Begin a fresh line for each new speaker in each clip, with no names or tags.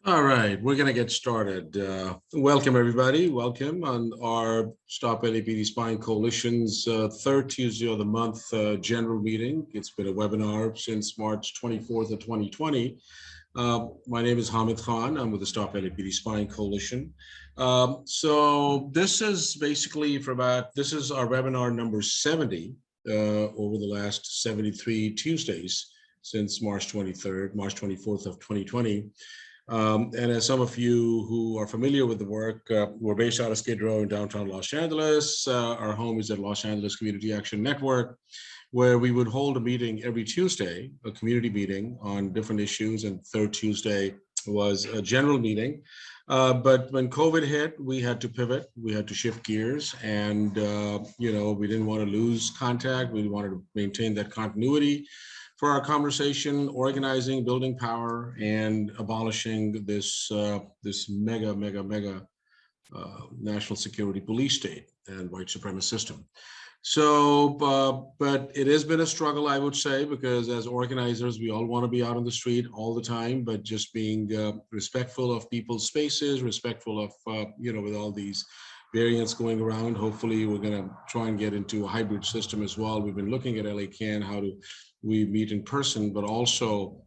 All right, we're going to get started. Welcome, everybody. Welcome on our Stop LAPD Spying Coalition's third Tuesday of the month general meeting. It's been a webinar since March 24th of 2020. My name is Hamid Khan. I'm with the Stop LAPD Spying Coalition. So this is basically this is our webinar number 70 over the last 73 Tuesdays since March 24th of 2020. And as some of you who are familiar with the work, we're based out of Skid Row in downtown Los Angeles. Our home is at Los Angeles Community Action Network, where we would hold a meeting every Tuesday, a community meeting on different issues. And third Tuesday was a general meeting. But when COVID hit, we had to pivot. We had to shift gears. And, we didn't want to lose contact. We wanted to maintain that continuity for our conversation, organizing, building power, and abolishing this mega national security police state and white supremacist system. So, but it has been a struggle, I would say, because as organizers, we all want to be out on the street all the time, but just being respectful of people's spaces, respectful of, with all these variants going around. Hopefully, we're going to try and get into a hybrid system as well. We've been looking at LA Can, how do we meet in person, but also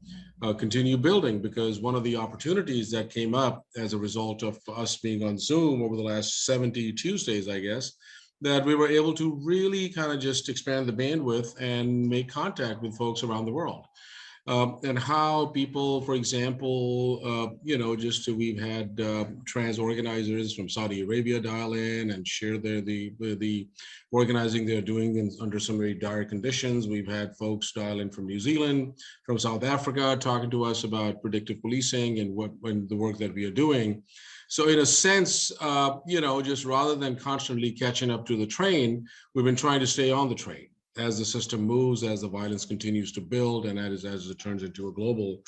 continue building, because one of the opportunities that came up as a result of us being on Zoom over the last 70 Tuesdays, I guess, that we were able to really kind of just expand the bandwidth and make contact with folks around the world. And how people, for example, we've had trans organizers from Saudi Arabia dial in and share the organizing they're doing under some very dire conditions. We've had folks dial in from New Zealand, from South Africa, talking to us about predictive policing and the work that we are doing. So in a sense, just rather than constantly catching up to the train, we've been trying to stay on the train as the system moves, as the violence continues to build, and as it turns into a global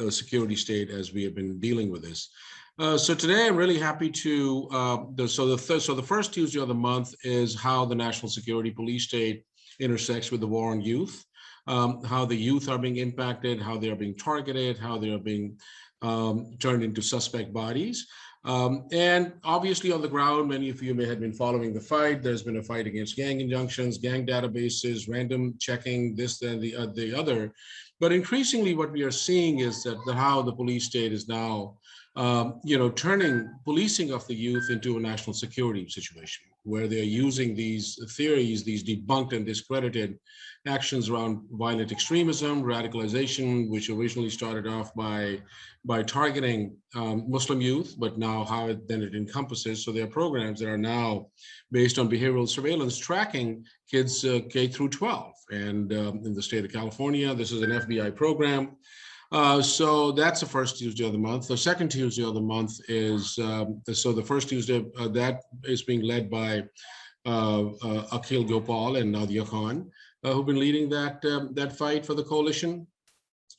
security state, as we have been dealing with this. So today, I'm really happy to, the first Tuesday of the month is how the national security police state intersects with the war on youth, how the youth are being impacted, how they are being targeted, how they are being turned into suspect bodies. And obviously on the ground, many of you may have been following the fight. There's been a fight against gang injunctions, gang databases, random checking, this, then the other. But increasingly what we are seeing is that how the police state is now, turning policing of the youth into a national security situation, where they're using these theories, these debunked and discredited actions around violent extremism, radicalization, which originally started off by targeting Muslim youth, but now how it encompasses. So there are programs that are now based on behavioral surveillance tracking kids K through 12. And in the state of California, this is an FBI program. So that's the first Tuesday of the month. The second Tuesday of the month is, the first Tuesday that is being led by Akhil Gopal and Nadia Khan, who've been leading that fight for the coalition.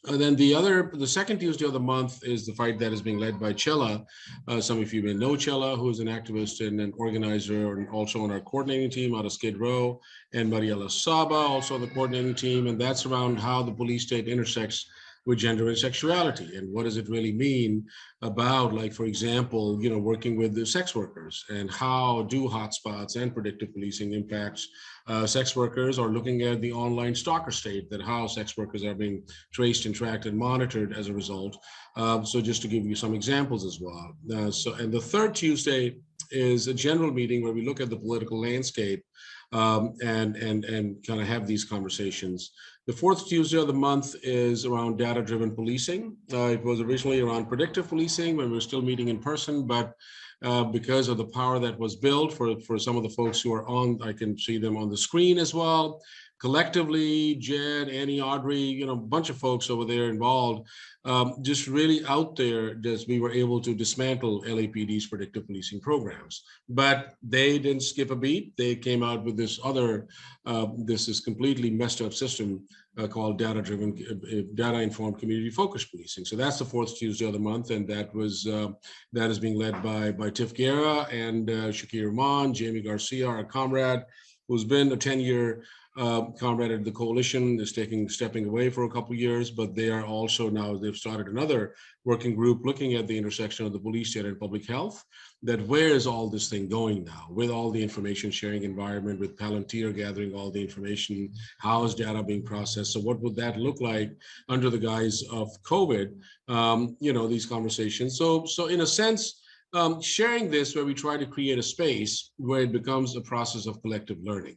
And then the second Tuesday of the month is the fight that is being led by Chela. Some of you may know Chela, who is an activist and an organizer, and also on our coordinating team out of Skid Row, and Mariela Saba, also on the coordinating team. And that's around how the police state intersects with gender and sexuality, and what does it really mean about, like, for example, working with the sex workers, and how do hotspots and predictive policing impacts sex workers, or looking at the online stalker state, that how sex workers are being traced and tracked and monitored as a result. So just to give you some examples as well. And the third Tuesday is a general meeting where we look at the political landscape and kind of have these conversations. The fourth Tuesday of the month is around data-driven policing. It was originally around predictive policing when we were still meeting in person, but because of the power that was built for some of the folks who are on, I can see them on the screen as well. Collectively, Jed, Annie, Audrey, a bunch of folks over there involved, just really out there, we were able to dismantle LAPD's predictive policing programs. But they didn't skip a beat. They came out with this other, this is completely messed up system called data-informed community-focused policing. So that's the fourth Tuesday of the month, and that is being led by Tiff Guerra and Shakir Rahman, Jamie Garcia, our comrade, who's been a 10-year comrade at the coalition is stepping away for a couple of years, but they are also now, they've started another working group looking at the intersection of the police state and public health, that where is all this thing going now with all the information sharing environment, with Palantir gathering all the information, how is data being processed? So what would that look like under the guise of COVID? These conversations. So in a sense, sharing this where we try to create a space where it becomes a process of collective learning.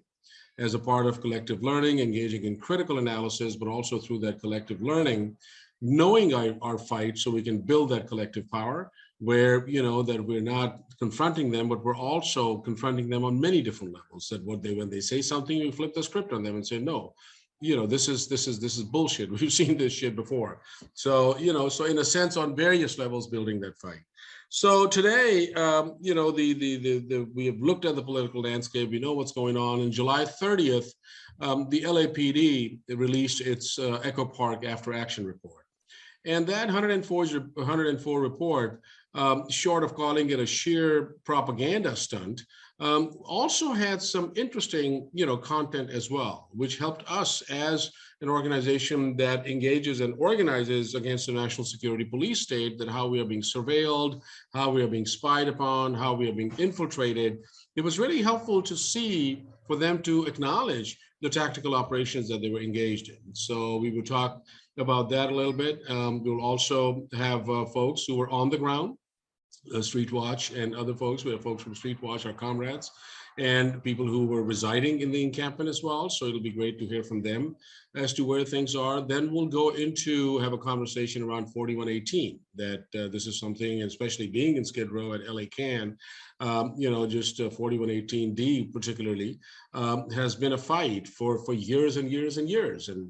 As a part of collective learning, engaging in critical analysis, but also through that collective learning, knowing our fight so we can build that collective power where, that we're not confronting them, but we're also confronting them on many different levels. That when they say something, we flip the script on them and say, no, this is bullshit. We've seen this shit before. So, so in a sense, on various levels, building that fight. So today, we have looked at the political landscape. We know what's going on. On July 30th, the LAPD released its Echo Park After Action report. And that 104 report, short of calling it a sheer propaganda stunt, also had some interesting, content as well, which helped us as an organization that engages and organizes against the national security police state, that how we are being surveilled, how we are being spied upon, how we are being infiltrated. It was really helpful to see, for them to acknowledge the tactical operations that they were engaged in. So we will talk about that a little bit. We'll also have folks who were on the ground, Street Watch and other folks. We have folks from Street Watch, our comrades, and people who were residing in the encampment as well. So it'll be great to hear from them as to where things are. Then we'll go into have a conversation around 4118, that this is something, especially being in Skid Row at LA Can, just 4118D particularly, has been a fight for years and years and years. And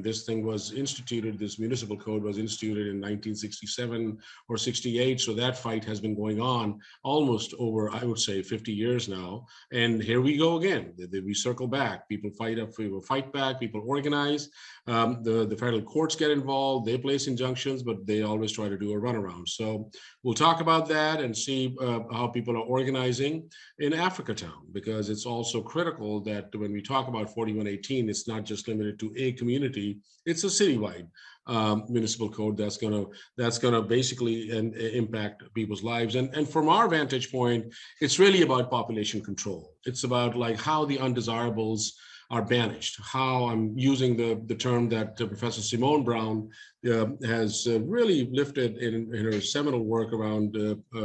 this thing was instituted, this municipal code was instituted in 1967 or 68. So that fight has been going on almost over, I would say, 50 years now. And here we go again. We circle back. People fight back. People organize. The federal courts get involved. They place injunctions, but they always try to do a runaround. So we'll talk about that and see how people are organizing in Africa Town, because it's also critical that when we talk about 4118, it's not just limited to a community. It's a citywide municipal code that's gonna basically impact people's lives. And from our vantage point, it's really about population control. It's about like how the undesirables are banished, how I'm using the term that Professor Simone Brown has really lifted in her seminal work around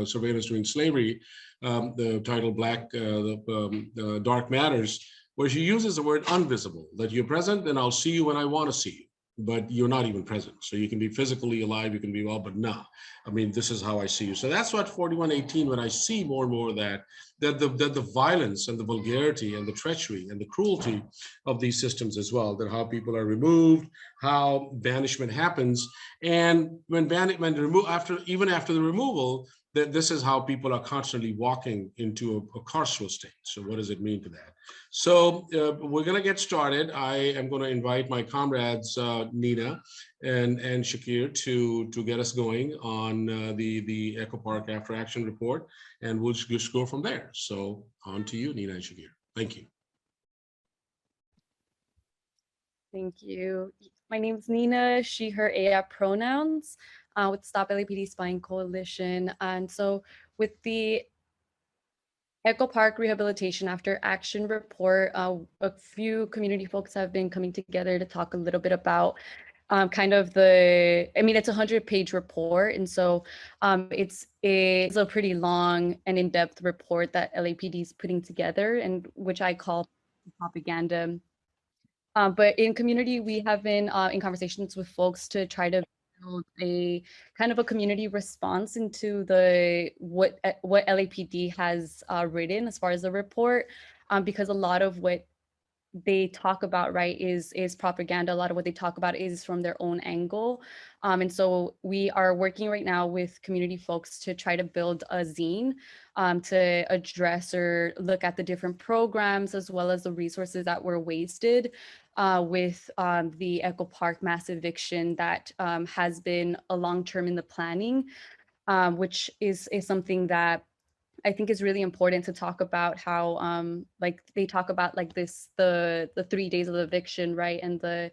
surveillance during slavery, the title the Dark Matters, where she uses the word unvisible, that you're present and I'll see you when I want to see you, but you're not even present. So you can be physically alive, you can be well, but no, this is how I see you. So that's what 4118, when I see more and more of that the violence and the vulgarity and the treachery and the cruelty of these systems as well, that how people are removed, how banishment happens. And even after the removal, that this is how people are constantly walking into a carceral state. So what does it mean to that? So we're going to get started. I am going to invite my comrades, Nina and Shakir, to get us going on the Echo Park After Action report, and we'll just go from there. So on to you, Nina and Shakir. Thank you.
Thank you. My name is Nina, she, her, aya pronouns with Stop LAPD Spying Coalition. And so with the Echo Park Rehabilitation After Action report, a few community folks have been coming together to talk a little bit about it's a 100-page report. And so it's a pretty long and in-depth report that LAPD is putting together, and which I call propaganda. But in community, we have been in conversations with folks to try to build a kind of a community response into what LAPD has written as far as the report, because a lot of what they talk about, right, is propaganda. A lot of what they talk about is from their own angle. And so we are working right now with community folks to try to build a zine to address or look at the different programs as well as the resources that were wasted with the Echo Park mass eviction that has been a long-term in the planning, which is something that I think it's really important to talk about how like they talk about like this the 3 days of eviction, right, and the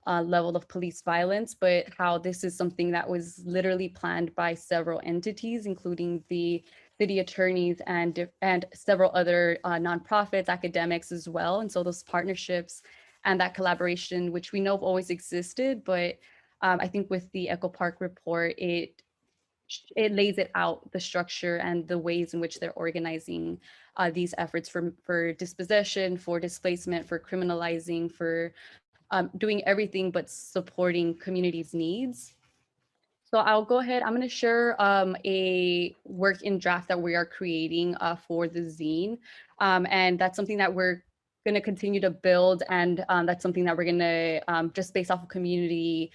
level of police violence, but how this is something that was literally planned by several entities, including the city attorneys and several other nonprofits, academics as well. And so those partnerships and that collaboration, which we know have always existed, but I think with the Echo Park report, it lays it out, the structure and the ways in which they're organizing these efforts for dispossession, for displacement, for criminalizing, for doing everything but supporting communities' needs. So I'll go ahead, I'm gonna share a work in draft that we are creating for the zine. And that's something that we're gonna continue to build, and that's something that we're gonna, just based off of community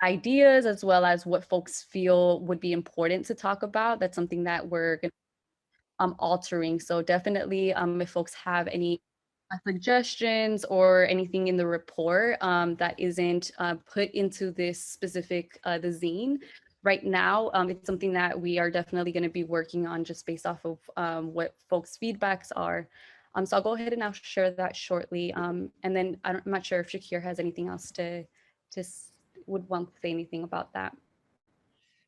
ideas, as well as what folks feel would be important to talk about. That's something that we're gonna altering. So definitely if folks have any suggestions or anything in the report that isn't put into this specific the zine right now, it's something that we are definitely going to be working on just based off of what folks' feedbacks are. So I'll go ahead and I'll share that shortly. And then I'm not sure if Shakir has anything else to would want to say anything about that.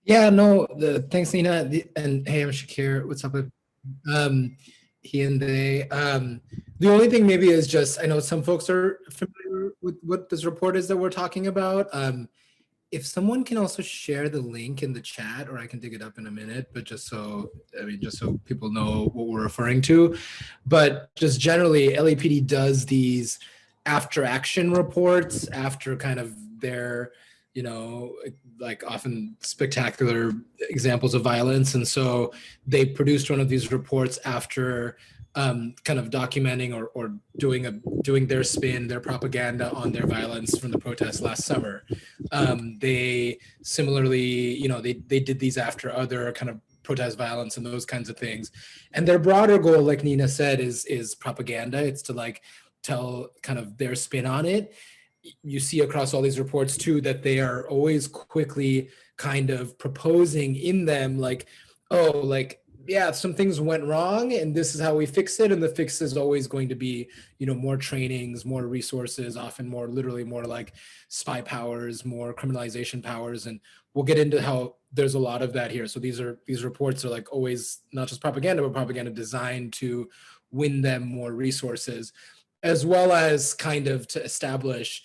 Yeah, no, thanks, Nina. And hey, I'm Shakir. What's up? Um, he and they. The only thing maybe is just, I know some folks are familiar with what this report is that we're talking about. If someone can also share the link in the chat, or I can dig it up in a minute, but just so, I mean, just so people know what we're referring to. But just generally, LAPD does these after action reports after kind of their, you know, like often spectacular examples of violence. And so they produced one of these reports after kind of documenting or doing their spin, their propaganda on their violence from the protests last summer. They similarly, you know, they did these after other kind of protest violence and those kinds of things. And their broader goal, like Nina said, is propaganda. It's to like tell kind of their spin on it. You see across all these reports too that they are always quickly kind of proposing in them like, oh, like, yeah, some things went wrong and this is how we fix it. And the fix is always going to be, you know, more trainings, more resources, often more literally more like spy powers, more criminalization powers. And we'll get into how there's a lot of that here. So these reports are like always not just propaganda, but propaganda designed to win them more resources, as well as kind of to establish,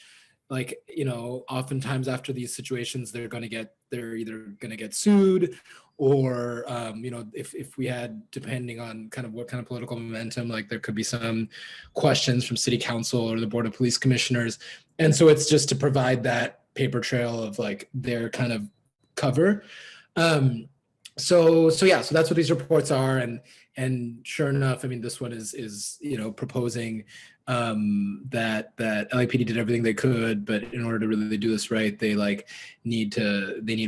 like, you know, oftentimes after these situations, they're either going to get sued, or you know, if we had, depending on kind of what kind of political momentum, like there could be some questions from city council or the board of police commissioners. And so it's just to provide that paper trail of like their kind of cover. So yeah, so that's what these reports are. And sure enough, I mean, this one is you know, proposing that LAPD did everything they could, but in order to really do this right, they like need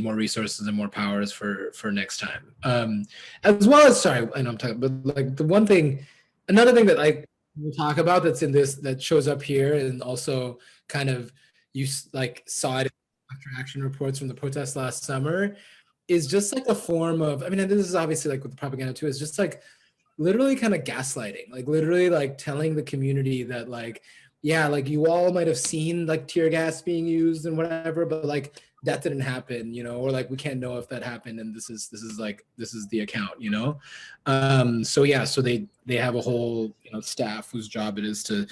more resources and more powers for next time. As well as, sorry, I know I'm talking, but like another thing that like we'll talk about that's in this, that shows up here, and also kind of you like saw it after action reports from the protests last summer, is just like a form of, I mean, and this is obviously like with the propaganda too, is just like literally kind of gaslighting, like literally like telling the community that like, yeah, like you all might have seen like tear gas being used and whatever, but like that didn't happen, you know, or like we can't know if that happened, and this is the account, you know. So yeah, so they have a whole, you know, staff whose job it is to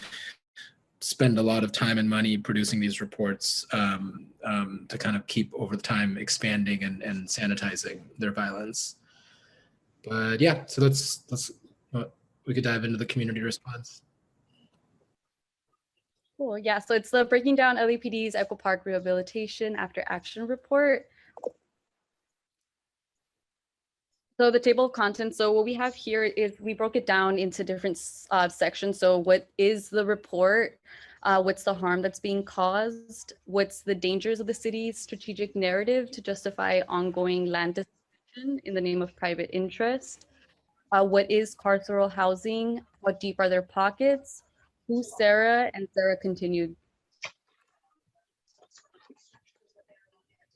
spend a lot of time and money producing these reports to kind of keep over the time expanding and sanitizing their violence. But yeah, so let's we could dive into the community response.
Cool. Yeah, so it's the Breaking Down LAPD's Echo Park Rehabilitation After Action Report. So the table of contents, so what we have here is we broke it down into different sections. So what is the report? What's the harm that's being caused? What's the dangers of the city's strategic narrative to justify ongoing land disposition in the name of private interest? What is carceral housing? How deep are their pockets? Who's Sarah? And Sarah continued.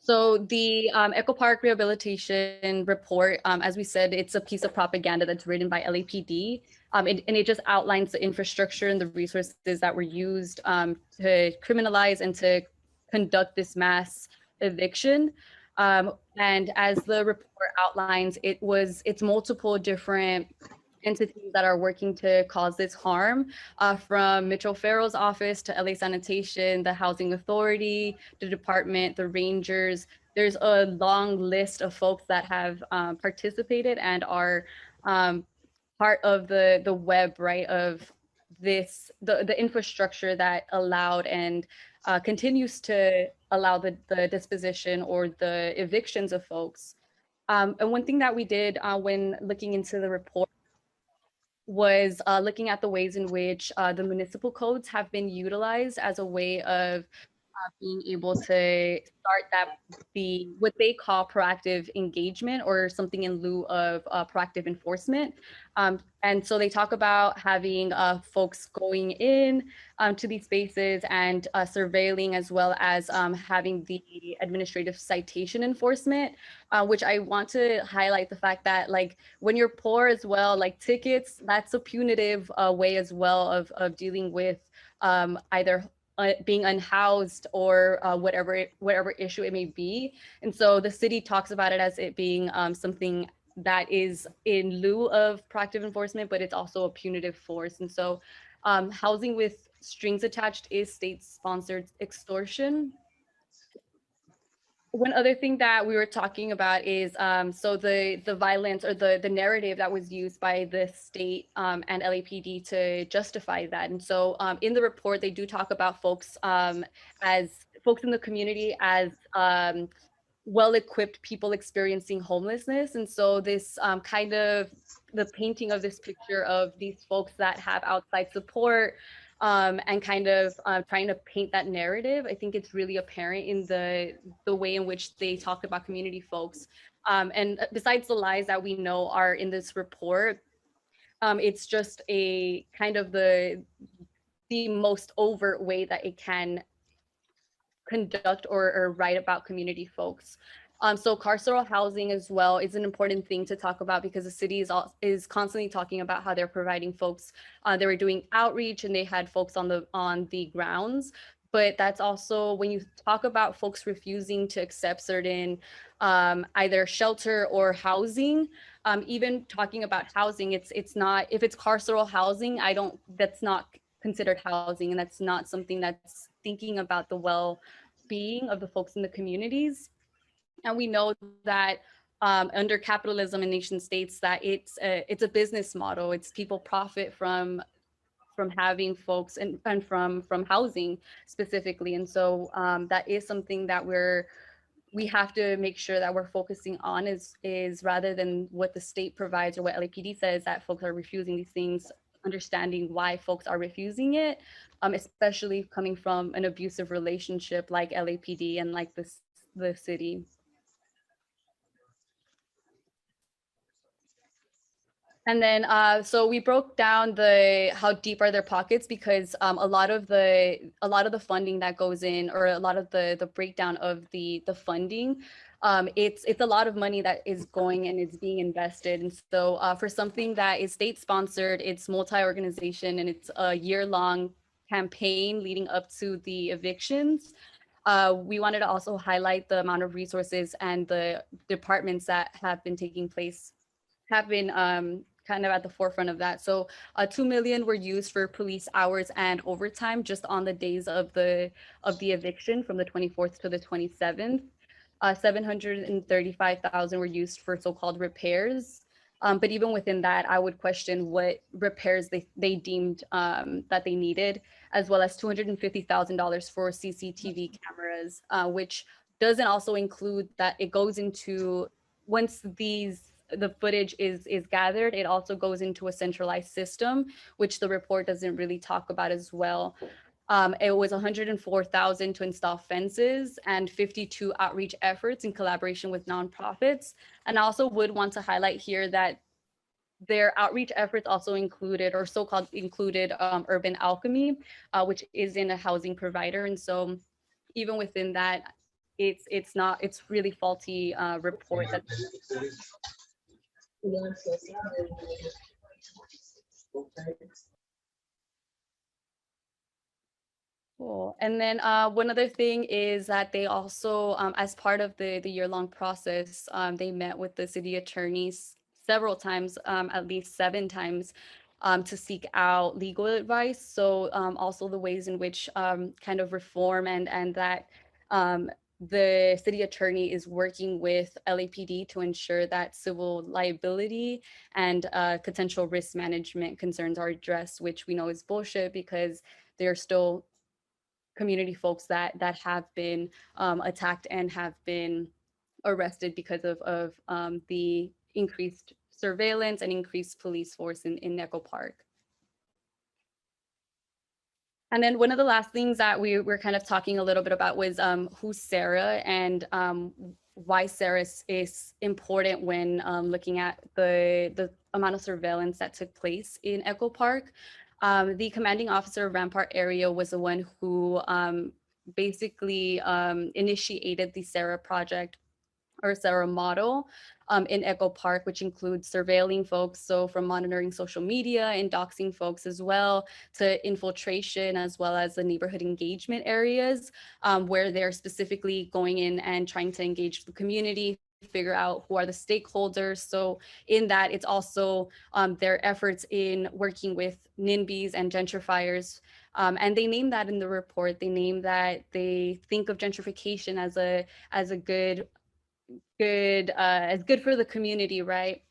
So the Echo Park Rehabilitation Report, as we said, it's a piece of propaganda that's written by LAPD, and it just outlines the infrastructure and the resources that were used to criminalize and to conduct this mass eviction. And as the report outlines, it's multiple different entities that are working to cause this harm, from Mitchell Farrell's office to LA Sanitation, the Housing Authority, the department, the Rangers. There's a long list of folks that have participated and are part of the web, right, of the infrastructure that allowed and continues to allow the disposition or the evictions of folks. And one thing that we did when looking into the report was looking at the ways in which the municipal codes have been utilized as a way of being able to start what they call proactive engagement, or something in lieu of proactive enforcement. And so they talk about having folks going in to these spaces and surveilling, as well as having the administrative citation enforcement, which I want to highlight the fact that, like, when you're poor as well, like tickets, that's a punitive way as well of dealing with either being unhoused or whatever issue it may be. And so the city talks about it as it being something that is in lieu of proactive enforcement, but it's also a punitive force. And so housing with strings attached is state-sponsored extortion. One other thing that we were talking about is so the violence, or the narrative that was used by the state and LAPD to justify that. And so in the report, they do talk about folks as folks in the community as well-equipped people experiencing homelessness. And so this kind of the painting of this picture of these folks that have outside support, and kind of trying to paint that narrative, I think it's really apparent in the way in which they talk about community folks. And besides the lies that we know are in this report, it's just a kind of the most overt way that it can conduct or write about community folks. So carceral housing as well is an important thing to talk about, because the city is constantly talking about how they're providing folks. They were doing outreach and they had folks on the grounds. But that's also when you talk about folks refusing to accept certain either shelter or housing. Even talking about housing, it's not, if it's carceral housing, that's not considered housing, and that's not something that's thinking about the well-being of the folks in the communities. And we know that under capitalism in nation states, that it's a business model. It's people profit from having folks and from housing specifically. And so that is something that we have to make sure that we're focusing on, is rather than what the state provides or what LAPD says that folks are refusing these things, understanding why folks are refusing it, especially coming from an abusive relationship like LAPD and like the city. And then, so we broke down how deep are their pockets, because a lot of the funding that goes in, or a lot of the breakdown of the funding, it's a lot of money that is going and it's being invested. And so for something that is state sponsored, it's multi-organization, and it's a year-long campaign leading up to the evictions. We wanted to also highlight the amount of resources and the departments that have been kind of at the forefront of that. So 2 million were used for police hours and overtime just on the days of the eviction from the 24th to the 27th. 735,000 were used for so-called repairs. But even within that, I would question what repairs they deemed that they needed, as well as $250,000 for CCTV cameras, which doesn't also include that it goes into, once the footage is gathered, it also goes into a centralized system, which the report doesn't really talk about as well. It was 104,000 to install fences and 52 outreach efforts in collaboration with nonprofits. And I also would want to highlight here that their outreach efforts also included, or so-called included, Urban Alchemy, which is in a housing provider. And so even within that, it's not, it's really faulty report that. Cool. And then one other thing is that they also, as part of the year-long process, they met with the city attorneys several times, at least 7 times, to seek out legal advice. So also the ways in which kind of reform and that the city attorney is working with LAPD to ensure that civil liability and potential risk management concerns are addressed, which we know is bullshit because they're still community folks that have been attacked and have been arrested because of the increased surveillance and increased police force in Echo Park. And then one of the last things that we were kind of talking a little bit about was who's Sarah and why Sarah is important when looking at the amount of surveillance that took place in Echo Park. The commanding officer of Rampart area was the one who basically initiated the Sarah project or Sarah model in Echo Park, which includes surveilling folks. So from monitoring social media and doxing folks as well to infiltration, as well as the neighborhood engagement areas where they're specifically going in and trying to engage the community, figure out who are the stakeholders. So in that, it's also their efforts in working with NIMBYs and gentrifiers. And they name that in the report. They name that they think of gentrification as a good as good for the community, right?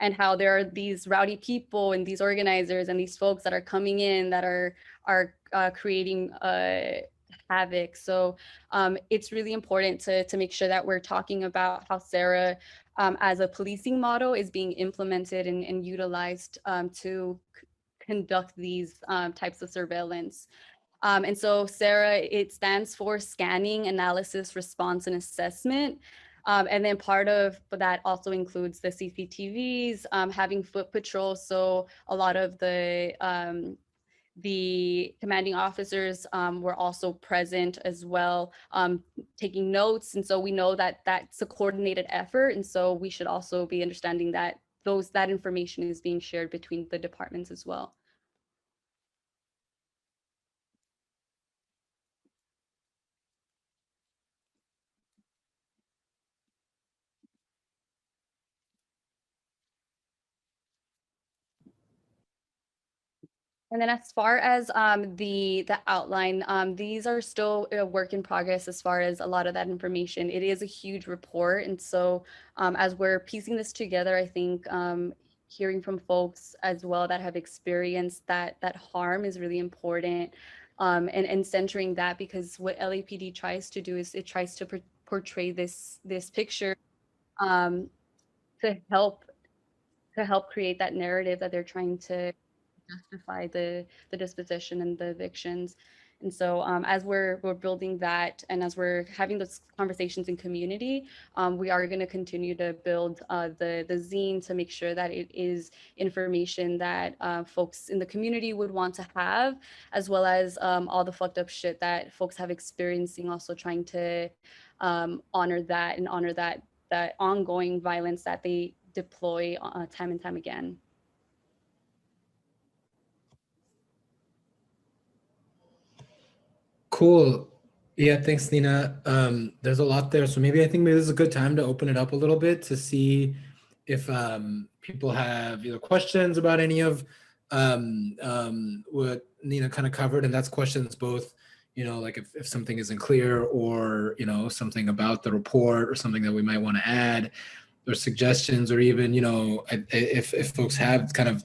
And how there are these rowdy people and these organizers and these folks that are coming in that are creating havoc. So it's really important to make sure that we're talking about how Sarah as a policing model is being implemented and utilized to conduct these types of surveillance. And so Sarah, it stands for Scanning, Analysis, Response, and Assessment. And then part of that also includes the CCTVs, having foot patrol. So a lot of the commanding officers were also present as well, taking notes. And so we know that that's a coordinated effort. And so we should also be understanding that that information is being shared between the departments as well. And then as far as the outline, these are still a work in progress as far as a lot of that information. It is a huge report. And so as we're piecing this together, I think hearing from folks as well that have experienced that harm is really important. And centering that, because what LAPD tries to do is it tries to portray this picture to help create that narrative that they're trying to justify the disposition and the evictions. And so as we're building that and as we're having those conversations in community, we are going to continue to build the zine to make sure that it is information that folks in the community would want to have, as well as all the fucked up shit that folks have experiencing, also trying to honor that and honor that ongoing violence that they deploy time and time again.
Cool. Yeah, thanks, Nina. There's a lot there. So maybe this is a good time to open it up a little bit to see if people have either questions about any of what Nina kind of covered. And that's questions both, like if something isn't clear or, something about the report or something that we might want to add, or suggestions, or even, if folks have kind of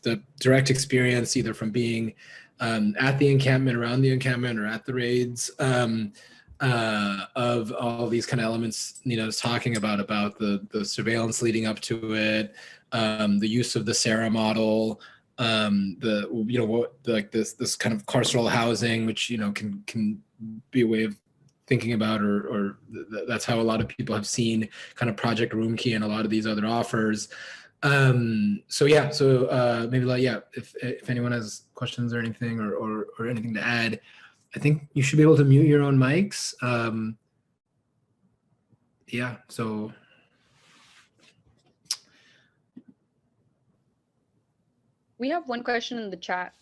the direct experience either from being at the encampment, around the encampment, or at the raids of all these kind of elements Nina's talking about the surveillance leading up to it, the use of the Sarah model, this kind of carceral housing, which can be a way of thinking about, or that's how a lot of people have seen kind of Project Roomkey and a lot of these other offers. Maybe if anyone has questions or anything or anything to add, I think you should be able to mute your own mics. yeah, so
We have one question in the chat.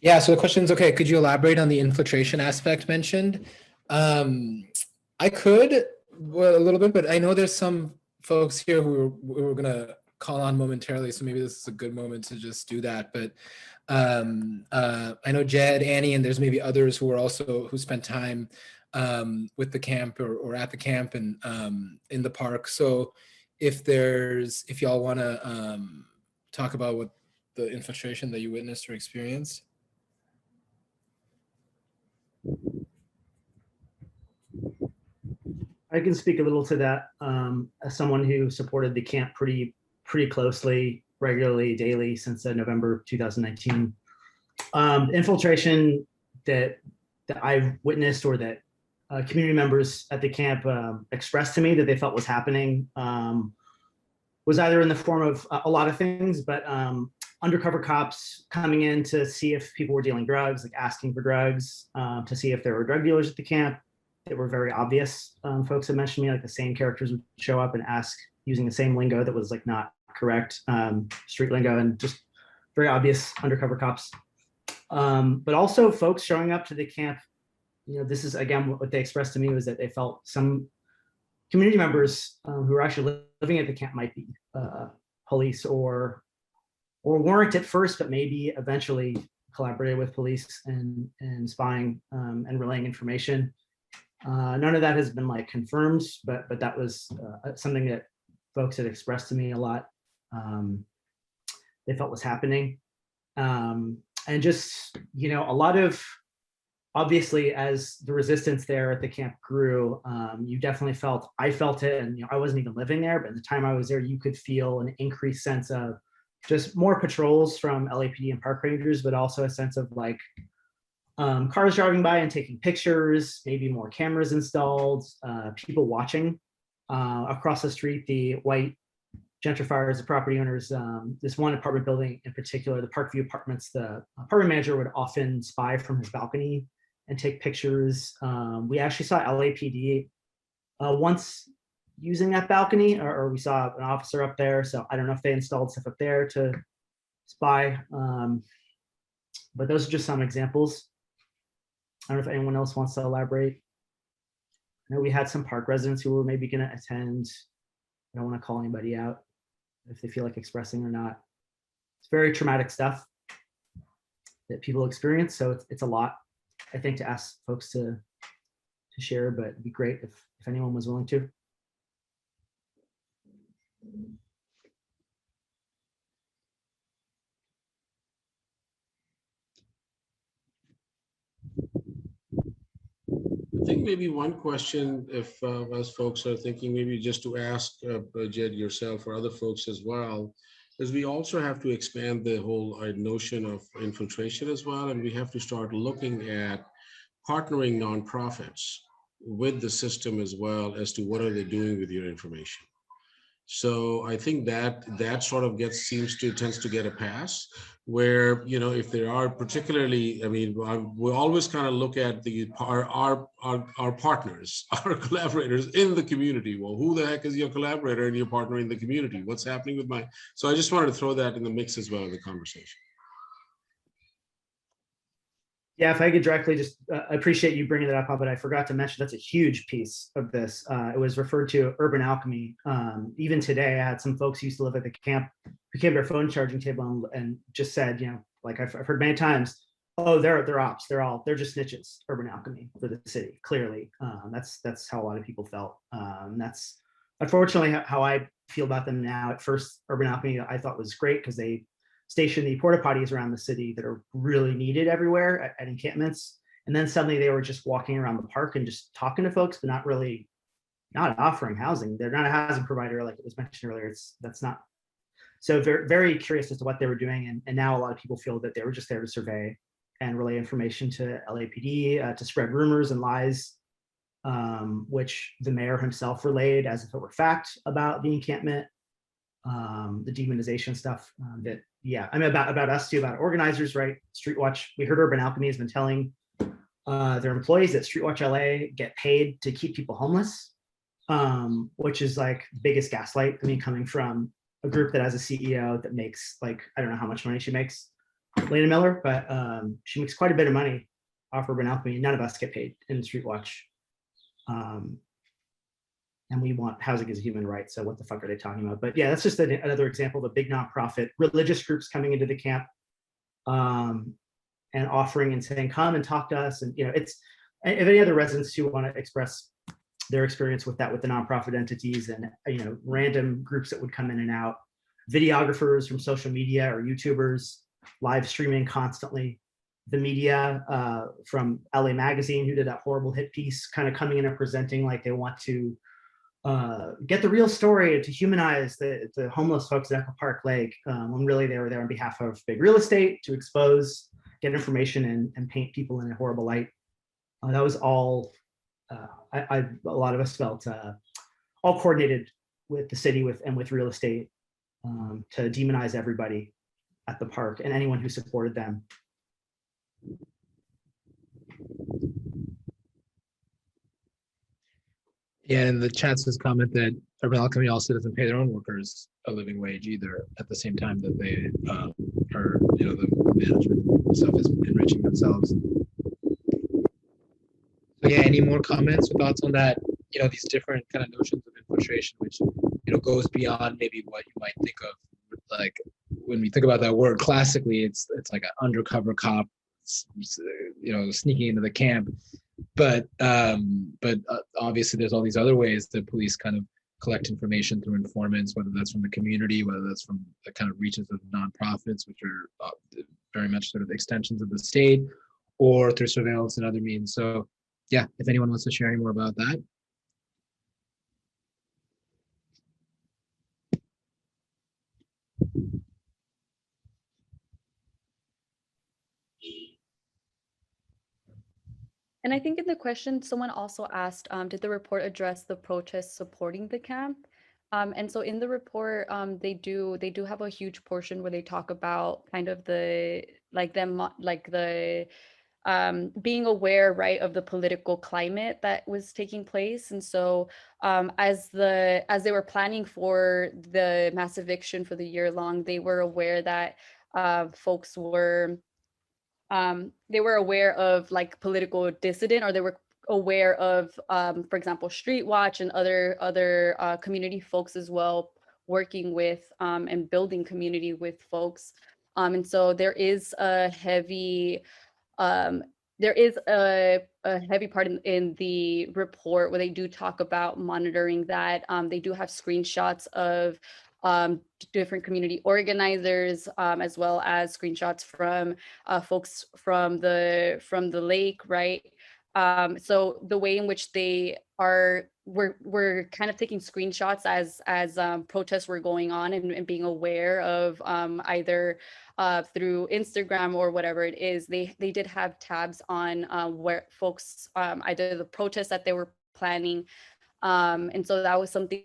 yeah, so the question is, okay, could you elaborate on the infiltration aspect mentioned? I could, well, a little bit, but I know there's some folks here who we're gonna call on momentarily, so maybe this is a good moment to just do that. But I know Jed, Annie, and there's maybe others who are also, who spent time with the camp or at the camp and in the park. So if y'all wanna talk about what the infiltration that you witnessed or experienced.
I can speak a little to that as someone who supported the camp pretty closely, regularly, daily since November 2019. Infiltration that I've witnessed, or that community members at the camp expressed to me that they felt was happening, was either in the form of a lot of things, but undercover cops coming in to see if people were dealing drugs, like asking for drugs, to see if there were drug dealers at the camp. That were very obvious. Folks had mentioned to me, like the same characters would show up and ask using the same lingo that was like not correct, street lingo, and just very obvious undercover cops. But also folks showing up to the camp, you know, this is again what they expressed to me, was that they felt some community members who were actually living at the camp might be police or weren't at first, but maybe eventually collaborated with police and spying and relaying information. None of that has been like confirmed, but that was something that folks had expressed to me a lot. They felt was happening, and just, you know, a lot of, obviously as the resistance there at the camp grew, you definitely felt, I felt it, and you know, I wasn't even living there, but at the time I was there, you could feel an increased sense of just more patrols from LAPD and park rangers, but also a sense of like cars driving by and taking pictures, maybe more cameras installed, people watching across the street. The white gentrifiers, the property owners, this one apartment building in particular, the Parkview Apartments, the apartment manager would often spy from his balcony and take pictures. We actually saw LAPD once using that balcony, or we saw an officer up there. So I don't know if they installed stuff up there to spy, but those are just some examples. I don't know if anyone else wants to elaborate. I know we had some park residents who were maybe going to attend. I don't want to call anybody out if they feel like expressing or not. It's very traumatic stuff that people experience. So it's a lot, I think, to ask folks to share, but it'd be great if anyone was willing to.
I think maybe one question, if as folks are thinking, maybe just to ask Jed, yourself, or other folks as well, is we also have to expand the whole notion of infiltration as well, and we have to start looking at partnering nonprofits with the system as well as to what are they doing with your information. So I think that sort of tends to get a pass, where, you know, if there are particularly, I mean, we always kind of look at our partners, our collaborators in the community. Well, who the heck is your collaborator and your partner in the community? What's happening with my? So I just wanted to throw that in the mix as well in the conversation.
Yeah, if I could directly just appreciate you bringing that up, but I forgot to mention that's a huge piece of this. It was referred to urban alchemy. Even today, I had some folks who used to live at the camp who came to our phone charging table and just said, you know, like I've heard many times, oh, they're ops, they're just snitches. Urban alchemy for the city, clearly. That's how a lot of people felt. That's unfortunately how I feel about them now. At first, urban alchemy I thought was great because they station the porta potties around the city that are really needed everywhere at encampments. And then suddenly they were just walking around the park and just talking to folks, but not offering housing. They're not a housing provider, like it was mentioned earlier. That's not. So very, very curious as to what they were doing. And now a lot of people feel that they were just there to survey and relay information to LAPD, to spread rumors and lies, which the mayor himself relayed as if it were fact about the encampment. The demonization stuff that, yeah, I mean, about us too, about organizers, right? Street Watch, we heard Urban Alchemy has been telling their employees at Streetwatch LA get paid to keep people homeless, which is like biggest gaslight. I mean, coming from a group that has a CEO that makes like, I don't know how much money she makes, Lena Miller, but she makes quite a bit of money off Urban Alchemy. None of us get paid in Streetwatch. And we want housing as a human right. So what the fuck are they talking about? But yeah, that's just another example of a big nonprofit, religious groups coming into the camp and offering and saying, come and talk to us. And, you know, it's, if any other residents who want to express their experience with that, with the nonprofit entities and, you know, random groups that would come in and out, videographers from social media or YouTubers, live streaming constantly, the media from LA Magazine, who did that horrible hit piece, kind of coming in and presenting like they want to get the real story and to humanize the homeless folks at Echo Park Lake, when really they were there on behalf of big real estate to expose, get information and paint people in a horrible light. That was all, a lot of us felt all coordinated with the city and with real estate to demonize everybody at the park and anyone who supported them.
Yeah, and the chat says comment that Urban Alchemy also doesn't pay their own workers a living wage either, at the same time that they are, you know, the management stuff is enriching themselves. So yeah, any more comments or thoughts on that? You know, these different kind of notions of infiltration, which, you know, goes beyond maybe what you might think of, like when we think about that word classically, it's like an undercover cop, you know, sneaking into the camp. But obviously there's all these other ways that police kind of collect information through informants, whether that's from the community, whether that's from the kind of reaches of nonprofits, which are very much sort of extensions of the state, or through surveillance and other means. So yeah, if anyone wants to share any more about that.
And I think in the question, someone also asked, did the report address the protests supporting the camp? And so in the report, they do have a huge portion where they talk about kind of the, like them, like the, being aware, right, of the political climate that was taking place. And so as they were planning for the mass eviction for the year long, they were aware that folks were, they were aware of like political dissident, or they were aware of, for example, Street Watch and other community folks as well, working with and building community with folks. And so there is a heavy part in the report where they do talk about monitoring that. They do have screenshots of different community organizers, as well as screenshots from folks from the lake, right? So the way in which they we're kind of taking screenshots as protests were going on and being aware of either through Instagram or whatever it is. They did have tabs on where folks, either the protests that they were planning, and so that was something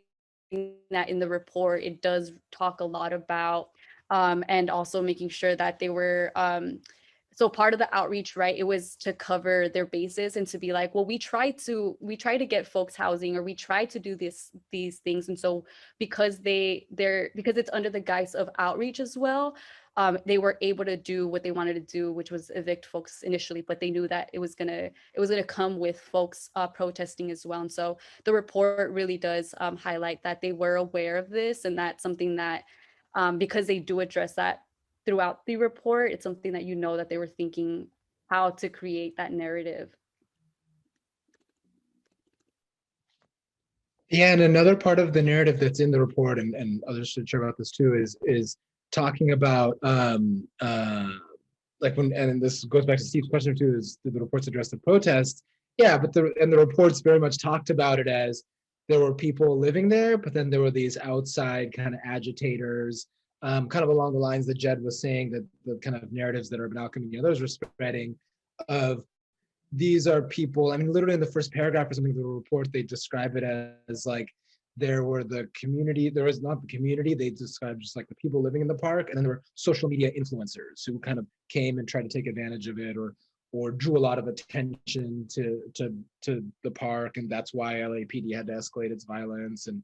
that in the report it does talk a lot about, and also making sure that they were so part of the outreach, right, it was to cover their bases and to be like, well, we try to get folks housing, or we try to do these things. And so because because it's under the guise of outreach as well, they were able to do what they wanted to do, which was evict folks initially, but they knew that it was gonna come with folks protesting as well. And so the report really does highlight that they were aware of this, and that's something that because they do address that throughout the report, it's something that, you know, that they were thinking how to create that narrative.
Yeah, and another part of the narrative that's in the report, and others should share about this too, is talking about like when, and this goes back to Steve's question too, is did the reports address the protests? Yeah, but the reports very much talked about it as there were people living there, but then there were these outside kind of agitators, kind of along the lines that Jed was saying, that the kind of narratives that Urban Alchemy and others were spreading of these are people. I mean, literally in the first paragraph or something of the report, they describe it as like there were the community, there was not the community, they described just like the people living in the park, and then there were social media influencers who kind of came and tried to take advantage of it, or or drew a lot of attention to the park, and that's why LAPD had to escalate its violence, and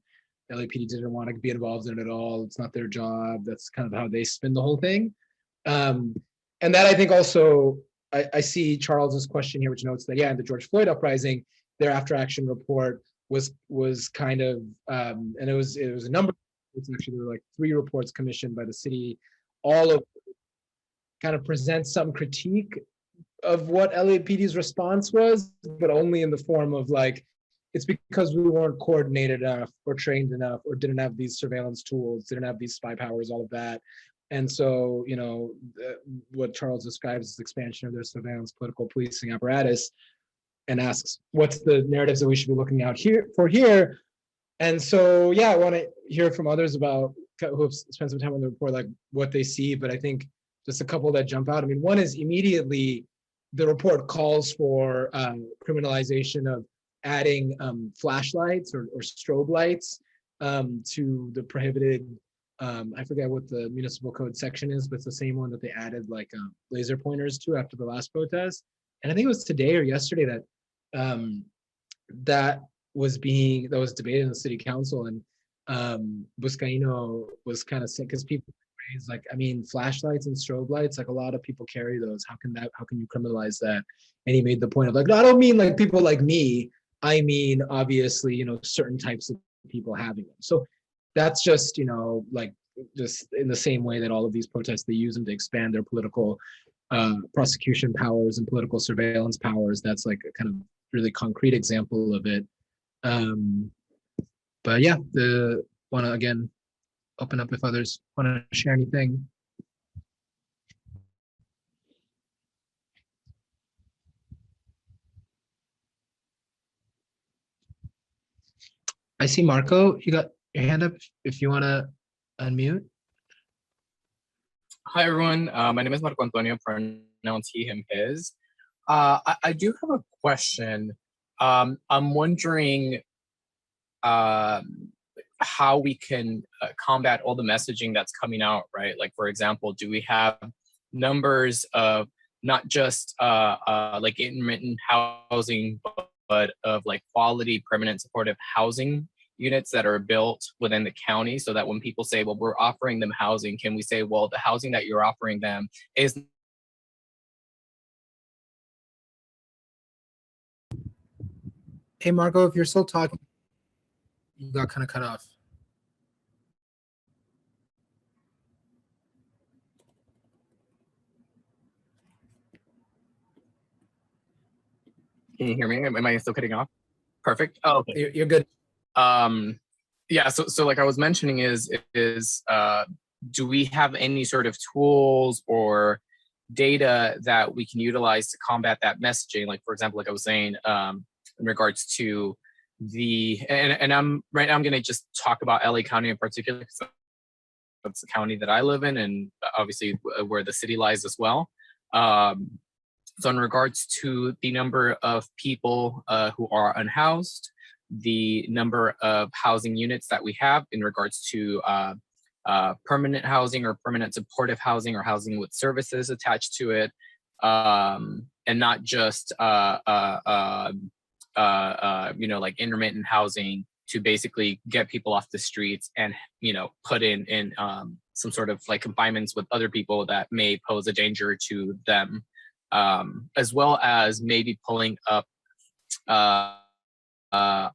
LAPD didn't want to be involved in it at all. It's not their job. That's kind of how they spin the whole thing. And that I think also, I see Charles's question here, which notes that, yeah, in the George Floyd uprising, their after action report was kind of, and it was a number, it's actually, there were like 3 reports commissioned by the city, all of kind of present some critique of what LAPD's response was, but only in the form of like, it's because we weren't coordinated enough or trained enough or didn't have these surveillance tools, didn't have these spy powers, all of that. And so, you know, what Charles describes as expansion of their surveillance political policing apparatus, and asks, what's the narratives that we should be looking out here? And so, yeah, I want to hear from others about who have spent some time on the report, like what they see, but I think just a couple that jump out. I mean, one is immediately the report calls for criminalization of adding flashlights or strobe lights to the prohibited, I forget what the Municipal Code section is, but it's the same one that they added like laser pointers to after the last protest. And I think it was today or yesterday that that was debated in the city council, and Buscaino was kind of sick because people raised like, I mean, flashlights and strobe lights, like a lot of people carry those. How can you criminalize that? And he made the point of like, no, I don't mean like people like me. I mean, obviously, you know, certain types of people having them. So that's just, you know, like just in the same way that all of these protests, they use them to expand their political prosecution powers and political surveillance powers. That's like a kind of really concrete example of it. But yeah, want to again open up if others want to share anything. I see Marco, you got your hand up if you want to unmute.
Hi, everyone. My name is Marco Antonio, pronouns he, him, his. I do have a question. I'm wondering how we can combat all the messaging that's coming out, right? Like, for example, do we have numbers of not just like intermittent housing, but of like quality, permanent, supportive housing units that are built within the county, so that when people say, well, we're offering them housing, can we say, well, the housing that you're offering them is...
Hey, Marco, if you're still talking, you got kind of cut off.
Can you hear me? Am I still cutting off? Perfect. Oh, okay.
You're good.
Yeah, so like I was mentioning is do we have any sort of tools or data that we can utilize to combat that messaging? Like, for example, like I was saying, in regards to and I'm going to just talk about LA County in particular, because that's the county that I live in, and obviously where the city lies as well. So in regards to the number of people who are unhoused, the number of housing units that we have in regards to permanent housing or permanent supportive housing or housing with services attached to it, and not just you know, like intermittent housing to basically get people off the streets and, you know, put in some sort of like confinements with other people that may pose a danger to them, as well as maybe pulling up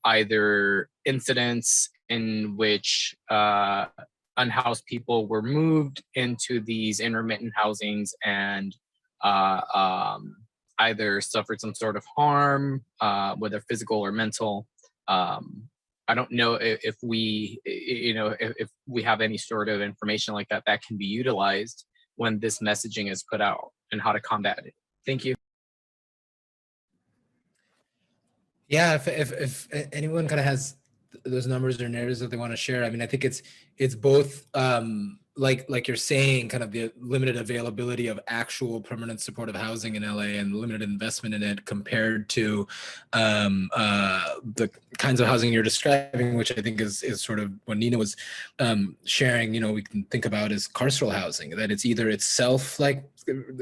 either incidents in which unhoused people were moved into these intermittent housings and either suffered some sort of harm, whether physical or mental. I don't know if we, you know, if we have any sort of information like that that can be utilized when this messaging is put out, and how to combat it. Thank you.
Yeah, if anyone kind of has those numbers or narratives that they want to share, I mean, I think it's both like you're saying, kind of the limited availability of actual permanent supportive housing in LA and limited investment in it compared to the kinds of housing you're describing, which I think is sort of what Nina was sharing. We can think about as carceral housing, that it's either itself like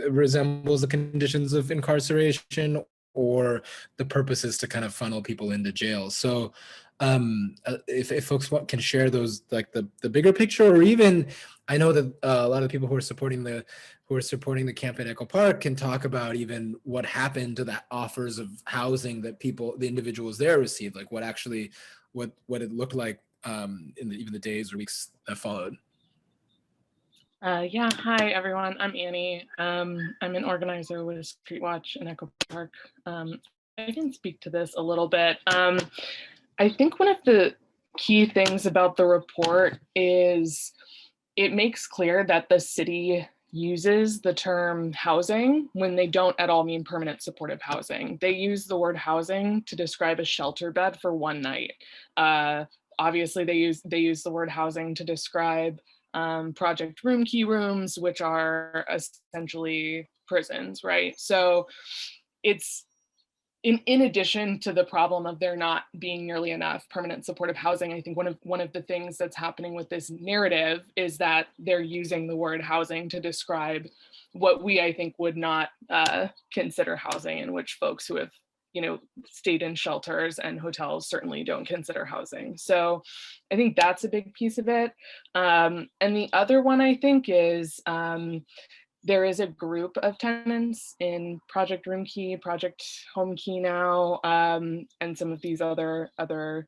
resembles the conditions of incarceration, or the purpose is to kind of funnel people into jail. So if folks can share those, like the bigger picture, or even, I know that a lot of the people who are supporting the camp at Echo Park can talk about even what happened to the offers of housing that the individuals there received, like what it looked like in even the days or weeks that followed.
Yeah, hi everyone. I'm Annie. I'm an organizer with Street Watch in Echo Park. I can speak to this a little bit. I think one of the key things about the report is it makes clear that the city uses the term housing when they don't at all mean permanent supportive housing. They use the word housing to describe a shelter bed for one night. Obviously, they use the word housing to describe project room key rooms, which are essentially prisons, right? So it's in addition to the problem of there not being nearly enough permanent supportive housing, I think one of the things that's happening with this narrative is that they're using the word housing to describe what we, I think, would not consider housing, and which folks who have stayed in shelters and hotels certainly don't consider housing. So I think that's a big piece of it. And the other one, I think, is there is a group of tenants in Project Room Key, Project Home Key now, and some of these other as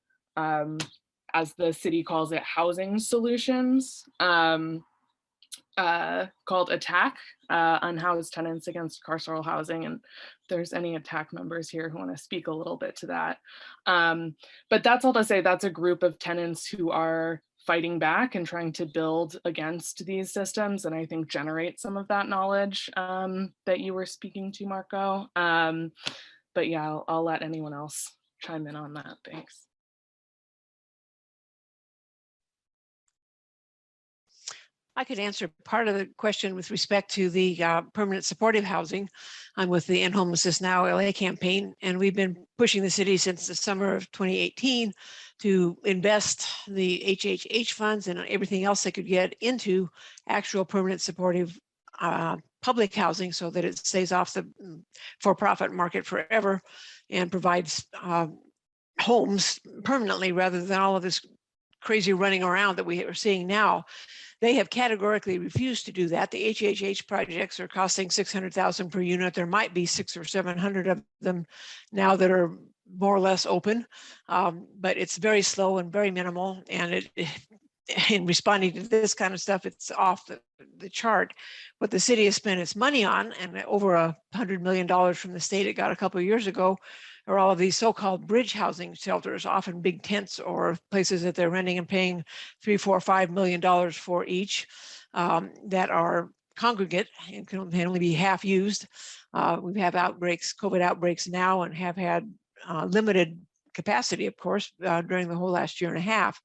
the city calls it, housing solutions, called ATTACK, Unhoused Tenants Against Carceral Housing. And if there's any ATTACK members here who want to speak a little bit to that. But that's all to say, that's a group of tenants who are fighting back and trying to build against these systems, and I think generate some of that knowledge that you were speaking to, Marco. But yeah, I'll let anyone else chime in on that. Thanks.
I could answer part of the question with respect to the permanent supportive housing. I'm with the End Homelessness Now LA campaign, and we've been pushing the city since the summer of 2018 to invest the HHH funds and everything else they could get into actual permanent supportive public housing, so that it stays off the for-profit market forever and provides homes permanently, rather than all of this crazy running around that we are seeing now. They have categorically refused to do that. The HHH projects are costing $600,000 per unit. There might be 600 or 700 of them now that are more or less open, but it's very slow and very minimal. And in responding to this kind of stuff, it's off the chart. What the city has spent its money on, and over $100 million from the state it got a couple of years ago, are all of these so-called bridge housing shelters, often big tents or places that they're renting and paying $3, $4, $5 million for each, that are congregate and can only be half used. We have COVID outbreaks now, and have had limited capacity, of course, during the whole last year and a half.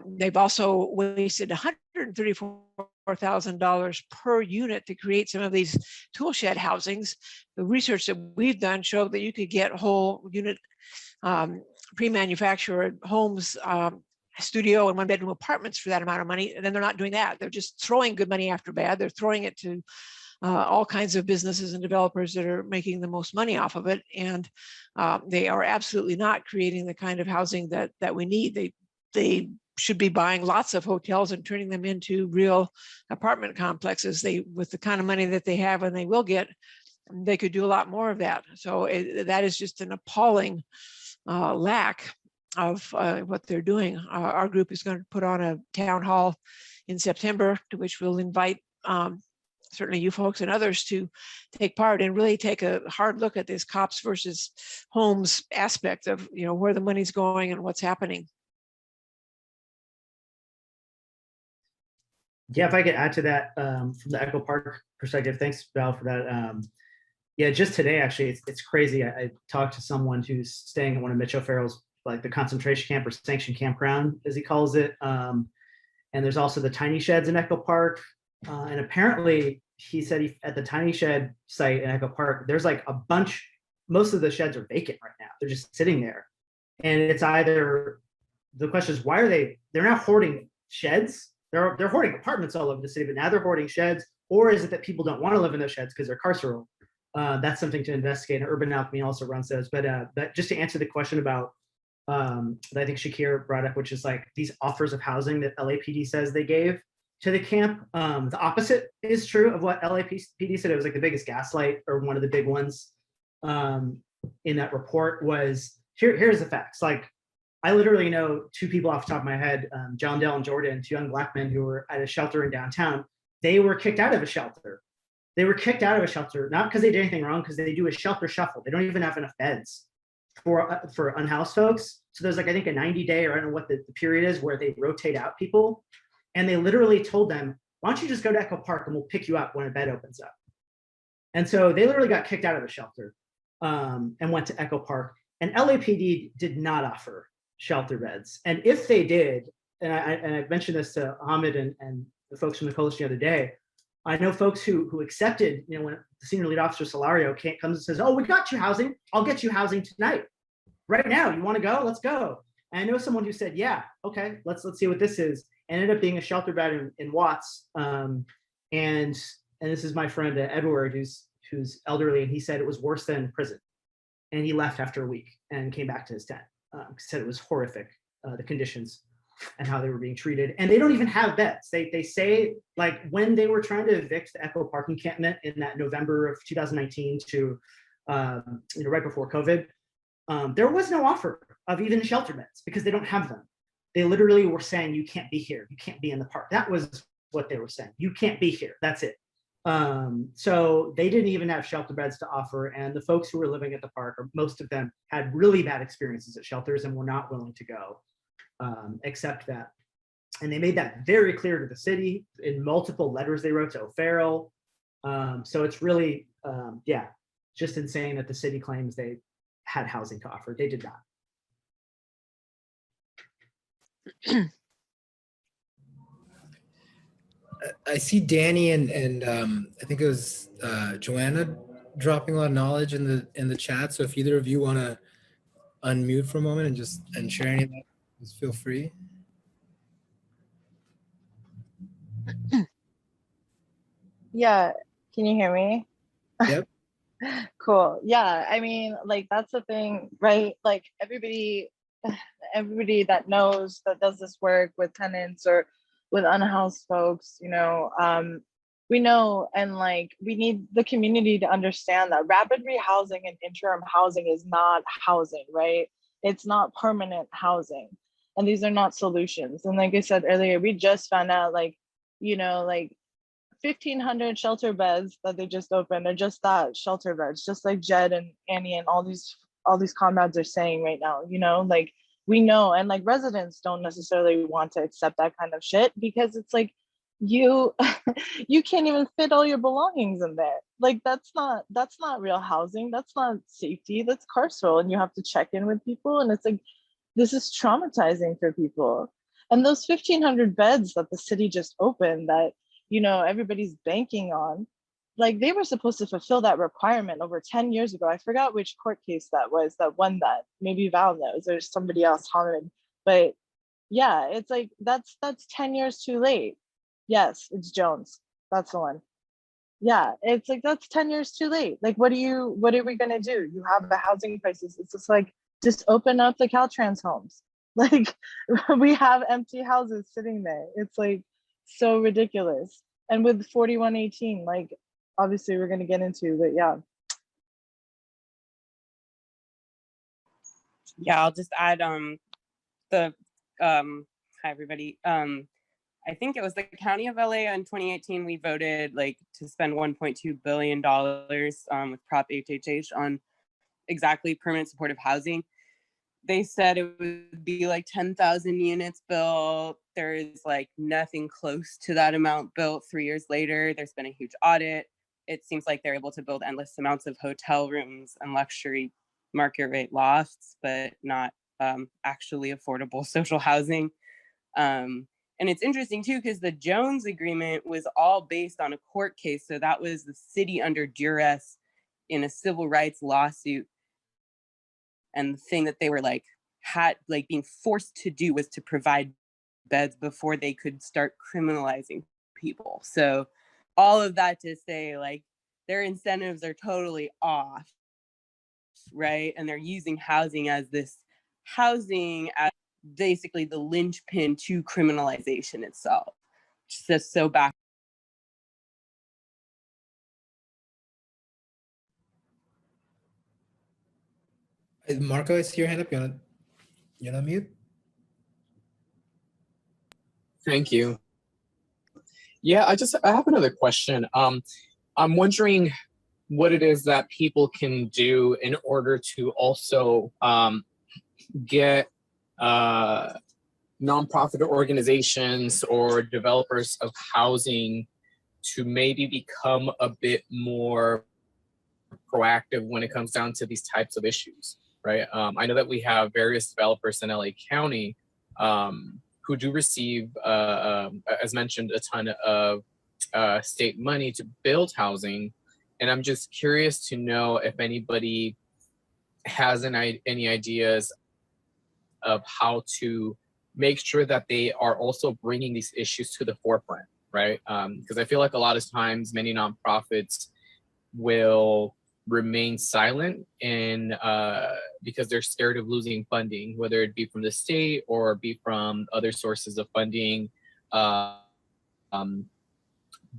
They've also wasted $134,000 per unit to create some of these tool shed housings. The research that we've done showed that you could get whole unit pre-manufactured homes, studio and one-bedroom apartments for that amount of money. And then they're not doing that. They're just throwing good money after bad. They're throwing it to all kinds of businesses and developers that are making the most money off of it. And they are absolutely not creating the kind of housing that we need. They should be buying lots of hotels and turning them into real apartment complexes. With the kind of money that they have and they will get, they could do a lot more of that. So that is just an appalling lack of what they're doing. Our group is going to put on a town hall in September, to which we'll invite certainly you folks and others to take part and really take a hard look at this cops versus homes aspect of where the money's going and what's happening.
Yeah, if I could add to that from the Echo Park perspective, thanks, Val, for that. Yeah, just today, actually, it's crazy. I talked to someone who's staying at one of Mitch O'Farrell's, like the concentration camp or sanctioned campground, as he calls it. And there's also the tiny sheds in Echo Park. And apparently he said at the tiny shed site in Echo Park, there's like a bunch, most of the sheds are vacant right now. They're just sitting there. And it's either, the question is, why are they're not hoarding sheds. They're hoarding apartments all over the city, but now they're hoarding sheds. Or is it that people don't want to live in those sheds because they're carceral? That's something to investigate. And Urban Alchemy also runs those. But just to answer the question about, that I think Shakir brought up, which is like these offers of housing that LAPD says they gave to the camp. The opposite is true of what LAPD said. It was like the biggest gaslight, or one of the big ones in that report was, here's the facts. Like, I literally know two people off the top of my head, John Dell and Jordan, two young Black men who were at a shelter in downtown. They were kicked out of a shelter. They were kicked out of a shelter, not because they did anything wrong, because they do a shelter shuffle. They don't even have enough beds for unhoused folks. So there's like, I think a 90-day, or I don't know what the period is, where they rotate out people. And they literally told them, why don't you just go to Echo Park and we'll pick you up when a bed opens up. And so they literally got kicked out of the shelter and went to Echo Park. And LAPD did not offer shelter beds. And if they did, and I mentioned this to Ahmed and the folks from the coalition the other day, I know folks who accepted, when the senior lead officer Solario comes and says, oh, we got you housing. I'll get you housing tonight. Right now, you want to go? Let's go. And I know someone who said, yeah, okay, let's see what this is. Ended up being a shelter bed in Watts. And this is my friend Edward, who's elderly, and he said it was worse than prison. And he left after a week and came back to his tent. Said it was horrific, the conditions and how they were being treated. And they don't even have beds. They say, like, when they were trying to evict the Echo Park encampment in that November of 2019 to right before COVID, there was no offer of even shelter beds because they don't have them. They literally were saying, you can't be here. You can't be in the park. That was what they were saying. You can't be here. That's it. So they didn't even have shelter beds to offer. And the folks who were living at the park, or most of them, had really bad experiences at shelters and were not willing to go, accept that. And they made that very clear to the city in multiple letters they wrote to O'Farrell. So it's really, just insane that the city claims they had housing to offer. They did not.
I see Danny and I think it was Joanna dropping a lot of knowledge in the chat. So if either of you want to unmute for a moment and share any of that, just feel free.
Yeah, can you hear me?
Yep.
Cool. Yeah, I mean, like, that's the thing, right? Like, everybody that knows, that does this work with tenants or with unhoused folks, we know, and like, we need the community to understand that rapid rehousing and interim housing is not housing, right? It's not permanent housing, and these are not solutions. And like I said earlier, we just found out, like 1,500 shelter beds that they just opened are just that, shelter beds, just like Jed and Annie and all these comrades are saying right now. Like, we know, and like, residents don't necessarily want to accept that kind of shit, because it's like, you can't even fit all your belongings in there. Like, that's not real housing. That's not safety. That's carceral, and you have to check in with people, and it's like, this is traumatizing for people. And those 1,500 beds that the city just opened, that everybody's banking on, like, they were supposed to fulfill that requirement over 10 years ago. I forgot which court case that was that won that. Maybe Val knows, or somebody else, Holland. But yeah, it's like, that's 10 years too late. Yes, it's Jones. That's the one. Yeah, it's like, that's 10 years too late. Like, what are we gonna do? You have a housing crisis. It's just like, just open up the Caltrans homes. Like, we have empty houses sitting there. It's like so ridiculous. And with 4118, like, obviously we're gonna get into, but yeah.
Yeah, I'll just add hi everybody. I think it was the County of LA in 2018, we voted to spend $1.2 billion with Prop HHH on exactly permanent supportive housing. They said it would be 10,000 units built. There is nothing close to that amount built 3 years later. There's been a huge audit. It seems like they're able to build endless amounts of hotel rooms and luxury market rate lofts, but not actually affordable social housing. And it's interesting too, because the Jones Agreement was all based on a court case. So that was the city under duress in a civil rights lawsuit. And the thing that they were like, being forced to do was to provide beds before they could start criminalizing people. So all of that to say, like, their incentives are totally off, right? And they're using housing as basically the linchpin to criminalization itself. It's just so back.
Marco, I see your hand up. You're on mute.
Thank you. Yeah, I have another question. I'm wondering what it is that people can do in order to also get nonprofit organizations or developers of housing to maybe become a bit more proactive when it comes down to these types of issues, right? I know that we have various developers in LA County who do receive, as mentioned, a ton of state money to build housing. And I'm just curious to know if anybody has any ideas of how to make sure that they are also bringing these issues to the forefront, right? Because I feel like a lot of times many nonprofits will remain silent and because they're scared of losing funding, whether it be from the state or be from other sources of funding. But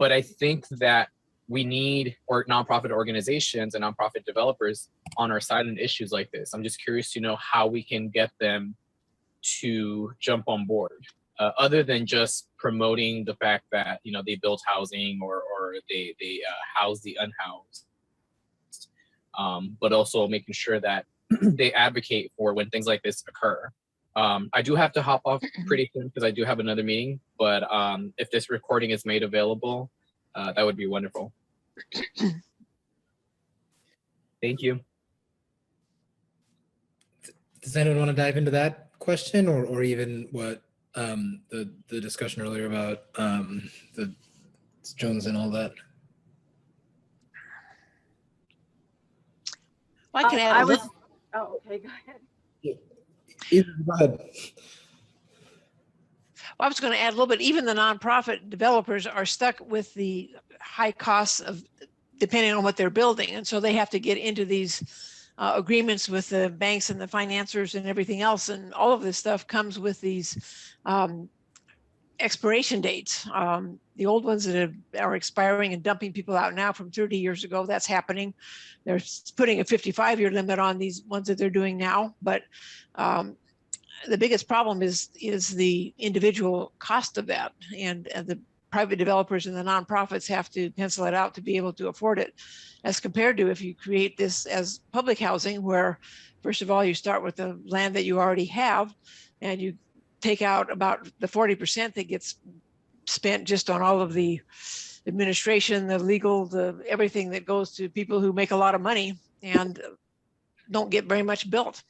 I think that we need nonprofit organizations and nonprofit developers on our side in issues like this. I'm just curious to know how we can get them to jump on board, other than just promoting the fact that they build housing or they house the unhoused, but also making sure that they advocate for when things like this occur. I do have to hop off pretty soon because I do have another meeting, but if this recording is made available, that would be wonderful. Thank you.
Does anyone want to dive into that question or even what the discussion earlier about the Jones and all that?
Well, I can add a little.
Oh, okay, go ahead.
Go ahead.
Well, I was going to add a little bit. Even the nonprofit developers are stuck with the high costs of depending on what they're building, and so they have to get into these agreements with the banks and the financiers and everything else, and all of this stuff comes with these expiration dates. The old ones that are expiring and dumping people out now from 30 years ago, that's happening. They're putting a 55-year limit on these ones that they're doing now, but the biggest problem is the individual cost of that, and the private developers and the nonprofits have to pencil it out to be able to afford it, as compared to if you create this as public housing, where first of all you start with the land that you already have and you take out about the 40% that gets spent just on all of the administration, the legal, the everything that goes to people who make a lot of money and don't get very much built.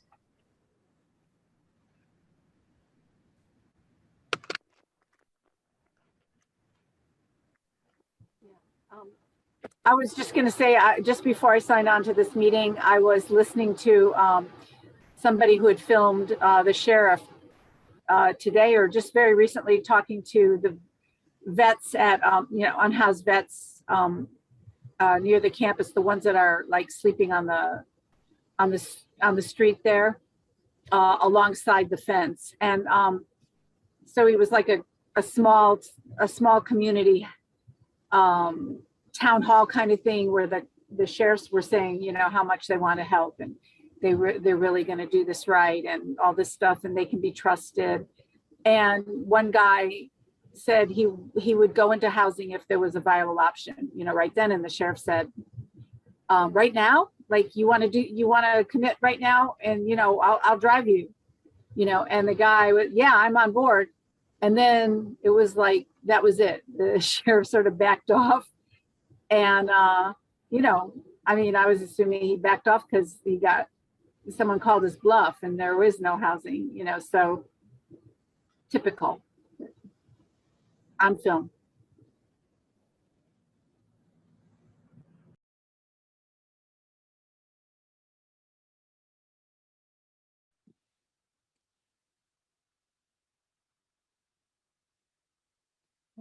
I was just going to say, just before I signed on to this meeting, I was listening to somebody who had filmed the sheriff today, or just very recently, talking to the vets at unhoused vets near the campus, the ones that are like sleeping on the street there alongside the fence. And so he was like a small community town hall kind of thing, where the sheriffs were saying, how much they want to help, and they're really going to do this right and all this stuff, and they can be trusted. And one guy said he would go into housing if there was a viable option, right then. And the sheriff said, right now, like you want to commit right now, and I'll drive you, and the guy was, yeah, I'm on board. And then it was like, that was it. The sheriff sort of backed off. And, I was assuming he backed off because someone called his bluff and there was no housing, so typical. on film.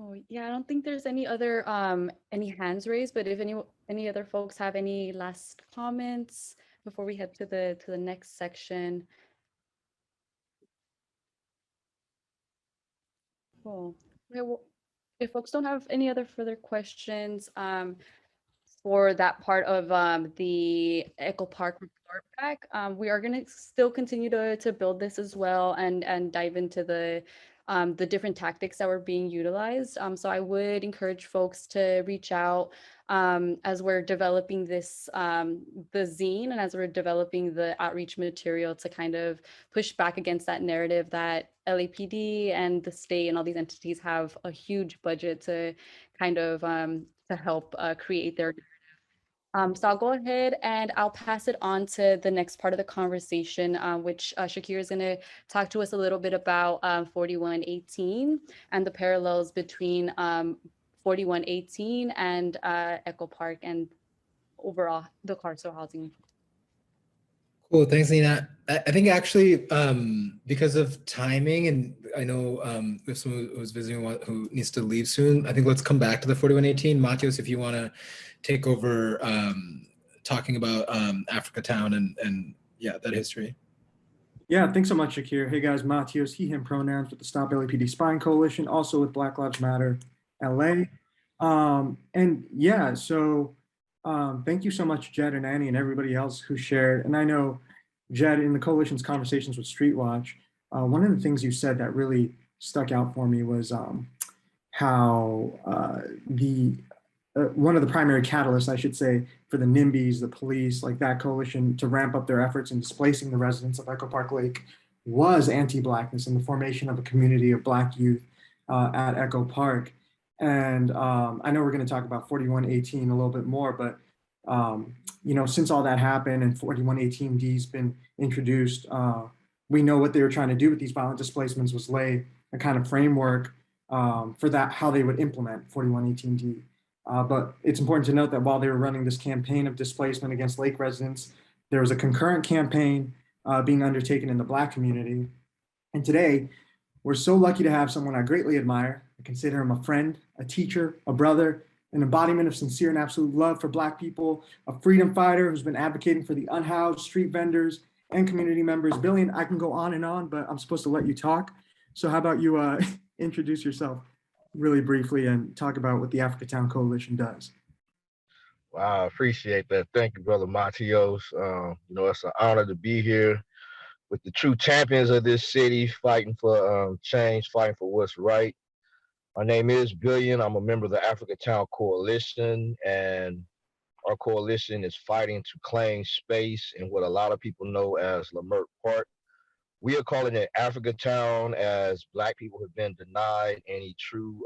Oh, yeah, I don't think there's any other any hands raised, but if any other folks have any last comments before we head to the next section. Cool. Okay, well, if folks don't have any other further questions, for that part of the Echo Park report back. We are going to still continue to build this as well and dive into the different tactics that were being utilized. So I would encourage folks to reach out as we're developing this, the zine, and as we're developing the outreach material to kind of push back against that narrative that LAPD and the state and all these entities have a huge budget to kind of to help create their. So I'll go ahead and I'll pass it on to the next part of the conversation, which Shakir is going to talk to us a little bit about 4118 and the parallels between 4118 and Echo Park and overall the carceral housing.
Cool, thanks, Nina. I think actually, because of timing, and I know if someone who's visiting who needs to leave soon, I think let's come back to the 4118. Matios, if you want to take over talking about Africa Town and yeah, that history.
Yeah, thanks so much, Shakir. Hey guys, Matios, he, him pronouns with the Stop LAPD Spying Coalition, also with Black Lives Matter LA. And yeah, so thank you so much, Jed and Annie and everybody else who shared. And I know, Jed, in the coalition's conversations with Streetwatch, one of the things you said that really stuck out for me was how one of the primary catalysts, I should say, for the NIMBYs, the police, like that coalition to ramp up their efforts in displacing the residents of Echo Park Lake was anti-Blackness and the formation of a community of Black youth at Echo Park. And I know we're going to talk about 4118 a little bit more, but you know, since all that happened and 4118D's been introduced, we know what they were trying to do with these violent displacements was lay a kind of framework for that, how they would implement 4118D. But it's important to note that while they were running this campaign of displacement against Lake residents, there was a concurrent campaign being undertaken in the Black community. And today, we're so lucky to have someone I greatly admire. I consider him a friend, a teacher, a brother, an embodiment of sincere and absolute love for Black people, a freedom fighter who's been advocating for the unhoused, street vendors, and community members. Billy, I can go on, but I'm supposed to let you talk. So how about you introduce yourself really briefly and talk about what the Africa Town Coalition does.
Wow, I appreciate that. Thank you, Brother Matios. You know, it's an honor to be here with the true champions of this city, fighting for change, fighting for what's right. My name is Billion. I'm a member of the Africa Town Coalition, and our coalition is fighting to claim space in what a lot of people know as Lamert Park. We are calling it Africa Town as Black people have been denied any true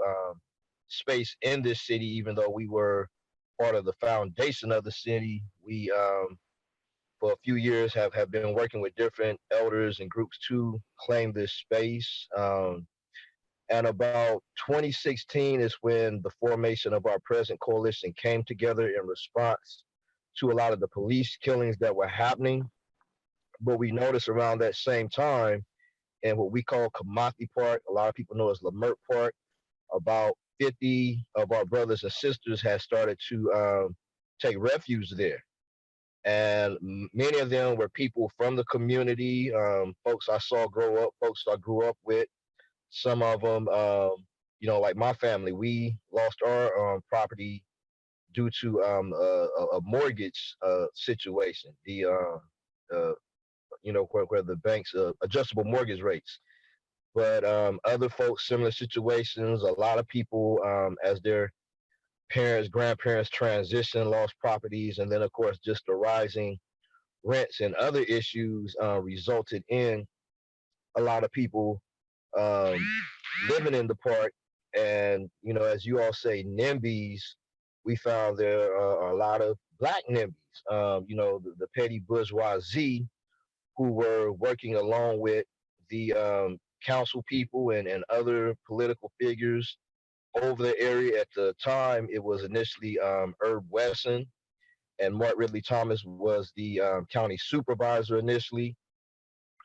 space in this city, even though we were part of the foundation of the city. We, for a few years, have been working with different elders and groups to claim this space. And about 2016 is when the formation of our present coalition came together in response to a lot of the police killings that were happening. But we noticed around that same time, in what we call Kamathi Park, a lot of people know as Lamert Park, about 50 of our brothers and sisters had started to take refuge there. And many of them were people from the community, folks I saw grow up, folks I grew up with. Some of them, you know, like my family, we lost our property due to a mortgage situation. You know, where the banks adjustable mortgage rates. But other folks, similar situations, a lot of people as their parents, grandparents transition, lost properties, and then of course just the rising rents and other issues resulted in a lot of people living in the park. And you know, as you all say, NIMBYs, we found there are a lot of Black NIMBYs, you know, the petty bourgeoisie, who were working along with the council people and other political figures over the area at the time. It was initially Herb Wesson, and Mark Ridley Thomas was the county supervisor initially.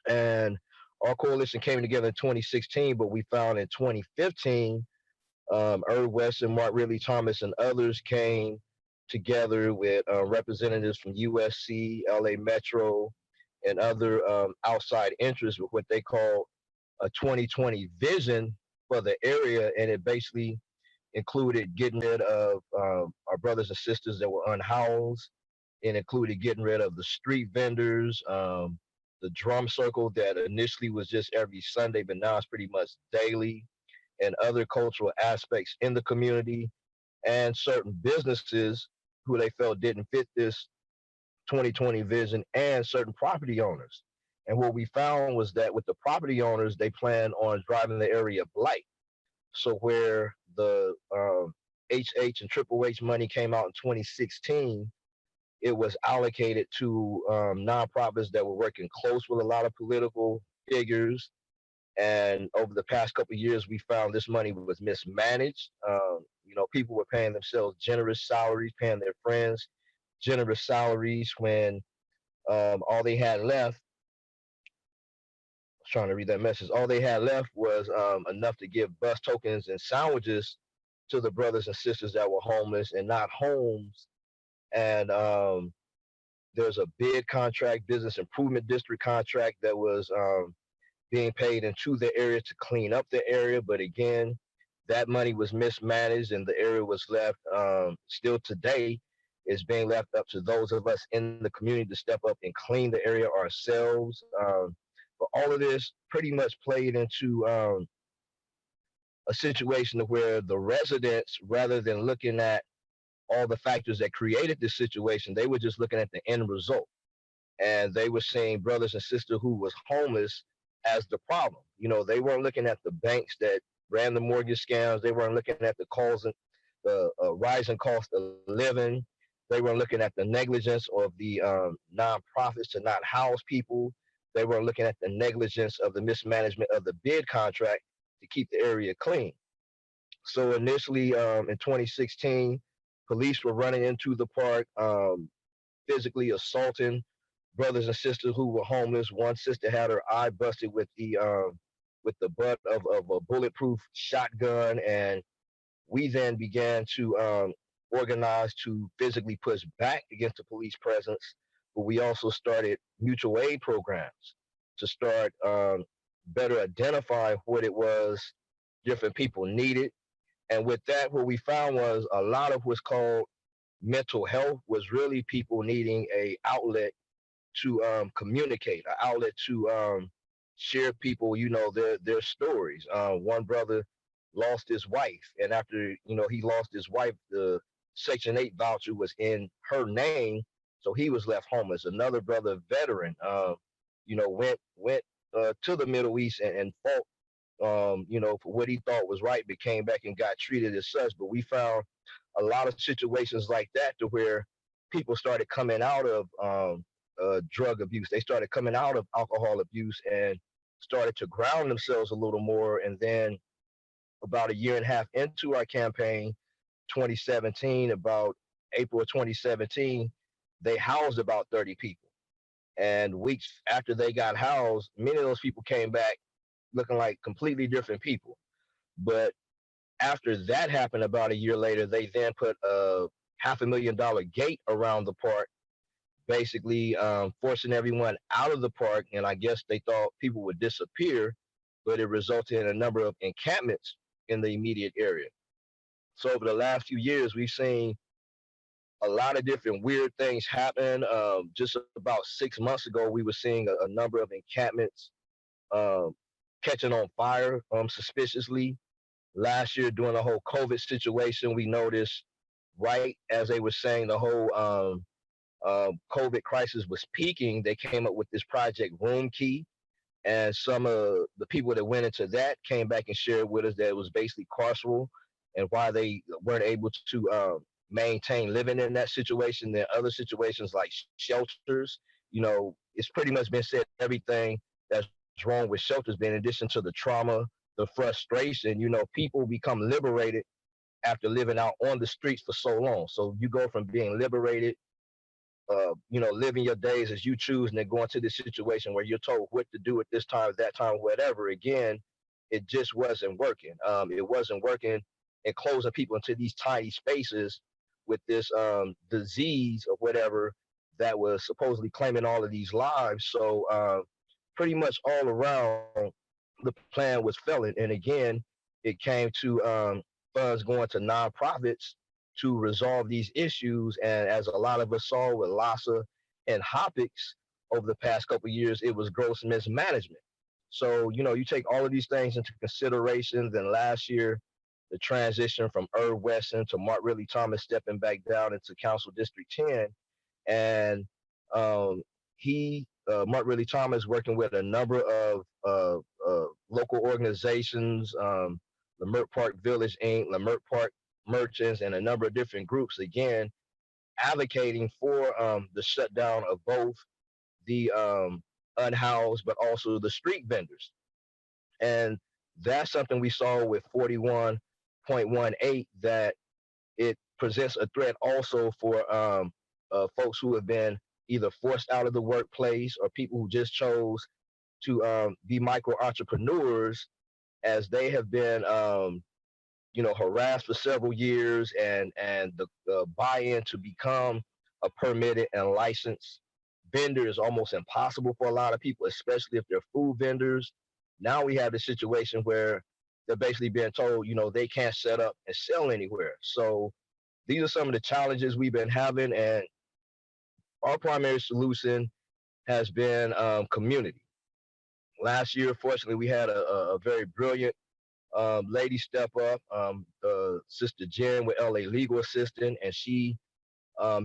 And our coalition came together in 2016, but we found in 2015, Herb Wesson, Mark Ridley Thomas, and others came together with representatives from USC, LA Metro, and other outside interests with what they call a 2020 vision for the area. And it basically included getting rid of our brothers and sisters that were unhoused. It included getting rid of the street vendors, the drum circle that initially was just every Sunday, but now it's pretty much daily, and other cultural aspects in the community, and certain businesses who they felt didn't fit this 2020 vision, and certain property owners. And what we found was that with the property owners, they plan on driving the area blight. So where the HH and Triple H money came out in 2016, it was allocated to nonprofits that were working close with a lot of political figures. And over the past couple of years, we found this money was mismanaged. You know, people were paying themselves generous salaries, paying their friends generous salaries when all they had left, I was trying to read that message, all they had left was enough to give bus tokens and sandwiches to the brothers and sisters that were homeless and not homes. And there's a bid contract, business improvement district contract that was being paid into the area to clean up the area. But again, that money was mismanaged and the area was left, still today, is being left up to those of us in the community to step up and clean the area ourselves. But all of this pretty much played into a situation where the residents, rather than looking at all the factors that created this situation, they were just looking at the end result. And they were seeing brothers and sisters who was homeless as the problem. You know, they weren't looking at the banks that ran the mortgage scams. They weren't looking at the rising cost of living. They weren't looking at the negligence of the nonprofits to not house people. They weren't looking at the negligence of the mismanagement of the bid contract to keep the area clean. So initially in 2016, police were running into the park, physically assaulting brothers and sisters who were homeless. One sister had her eye busted with the butt of a bulletproof shotgun, and we then began to organize to physically push back against the police presence. But we also started mutual aid programs to start better identify what it was different people needed. And with that, what we found was a lot of what's called mental health was really people needing a outlet to communicate, an outlet to share people, you know, their stories. One brother lost his wife, and after, you know, he lost his wife, the Section 8 voucher was in her name, so he was left homeless. Another brother, veteran, you know, went to the Middle East and fought, you know, for what he thought was right, but came back and got treated as such. But we found a lot of situations like that to where people started coming out of drug abuse. They started coming out of alcohol abuse and started to ground themselves a little more. And then about a year and a half into our campaign, 2017, about April of 2017, they housed about 30 people. And weeks after they got housed, many of those people came back looking like completely different people. But after that happened, about a year later, they then put a $500,000 gate around the park, basically forcing everyone out of the park. And I guess they thought people would disappear, but it resulted in a number of encampments in the immediate area. So over the last few years, we've seen a lot of different weird things happen. Just about 6 months ago, we were seeing a number of encampments catching on fire suspiciously. Last year, during the whole COVID situation, we noticed right as they were saying the whole COVID crisis was peaking, they came up with this project Room Key. And some of the people that went into that came back and shared with us that it was basically carceral and why they weren't able to maintain living in that situation. There are other situations like shelters. You know, it's pretty much been said everything that's wrong with shelters, but in addition to the trauma, the frustration, you know, people become liberated after living out on the streets for so long. So you go from being liberated, living your days as you choose, and then going to this situation where you're told what to do at this time, that time, whatever. Again, it just wasn't working. It wasn't working and closing people into these tiny spaces with this disease or whatever that was supposedly claiming all of these lives. So pretty much all around, the plan was failing. And again, it came to funds going to nonprofits to resolve these issues. And as a lot of us saw with LASA and Hopics over the past couple of years, it was gross mismanagement. So, you take all of these things into consideration. Then last year, the transition from Irv Weston to Mark Ridley Thomas stepping back down into Council District 10. And Mark Ridley Thomas, working with a number of local organizations, Lamert Park Village Inc., Lamert Park Merchants, and a number of different groups, again, advocating for the shutdown of both the unhoused, but also the street vendors. And that's something we saw with 41.18, that it presents a threat also for folks who have been either forced out of the workplace or people who just chose to be micro entrepreneurs, as they have been harassed for several years, and the buy-in to become a permitted and licensed vendor is almost impossible for a lot of people, especially if they're food vendors. Now we have the situation where they're basically being told, they can't set up and sell anywhere. So these are some of the challenges we've been having, and our primary solution has been community. Last year, fortunately, we had a very brilliant lady step up, Sister Jen with LA Legal Assistant, and she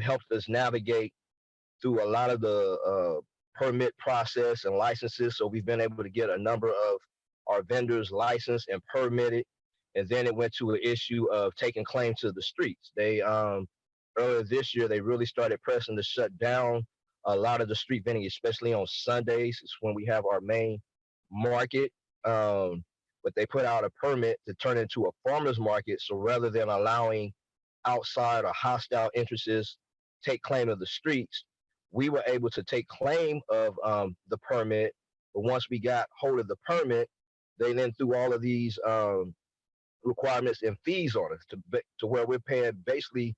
helped us navigate through a lot of the permit process and licenses. So we've been able to get a number of our vendors licensed and permitted. And then it went to an issue of taking claim to the streets. They earlier this year, they really started pressing to shut down a lot of the street vending, especially on Sundays. It's when we have our main market. But they put out a permit to turn into a farmer's market. So rather than allowing outside or hostile interests take claim of the streets, we were able to take claim of the permit. But once we got hold of the permit, they then threw all of these requirements and fees on us to where we're paying basically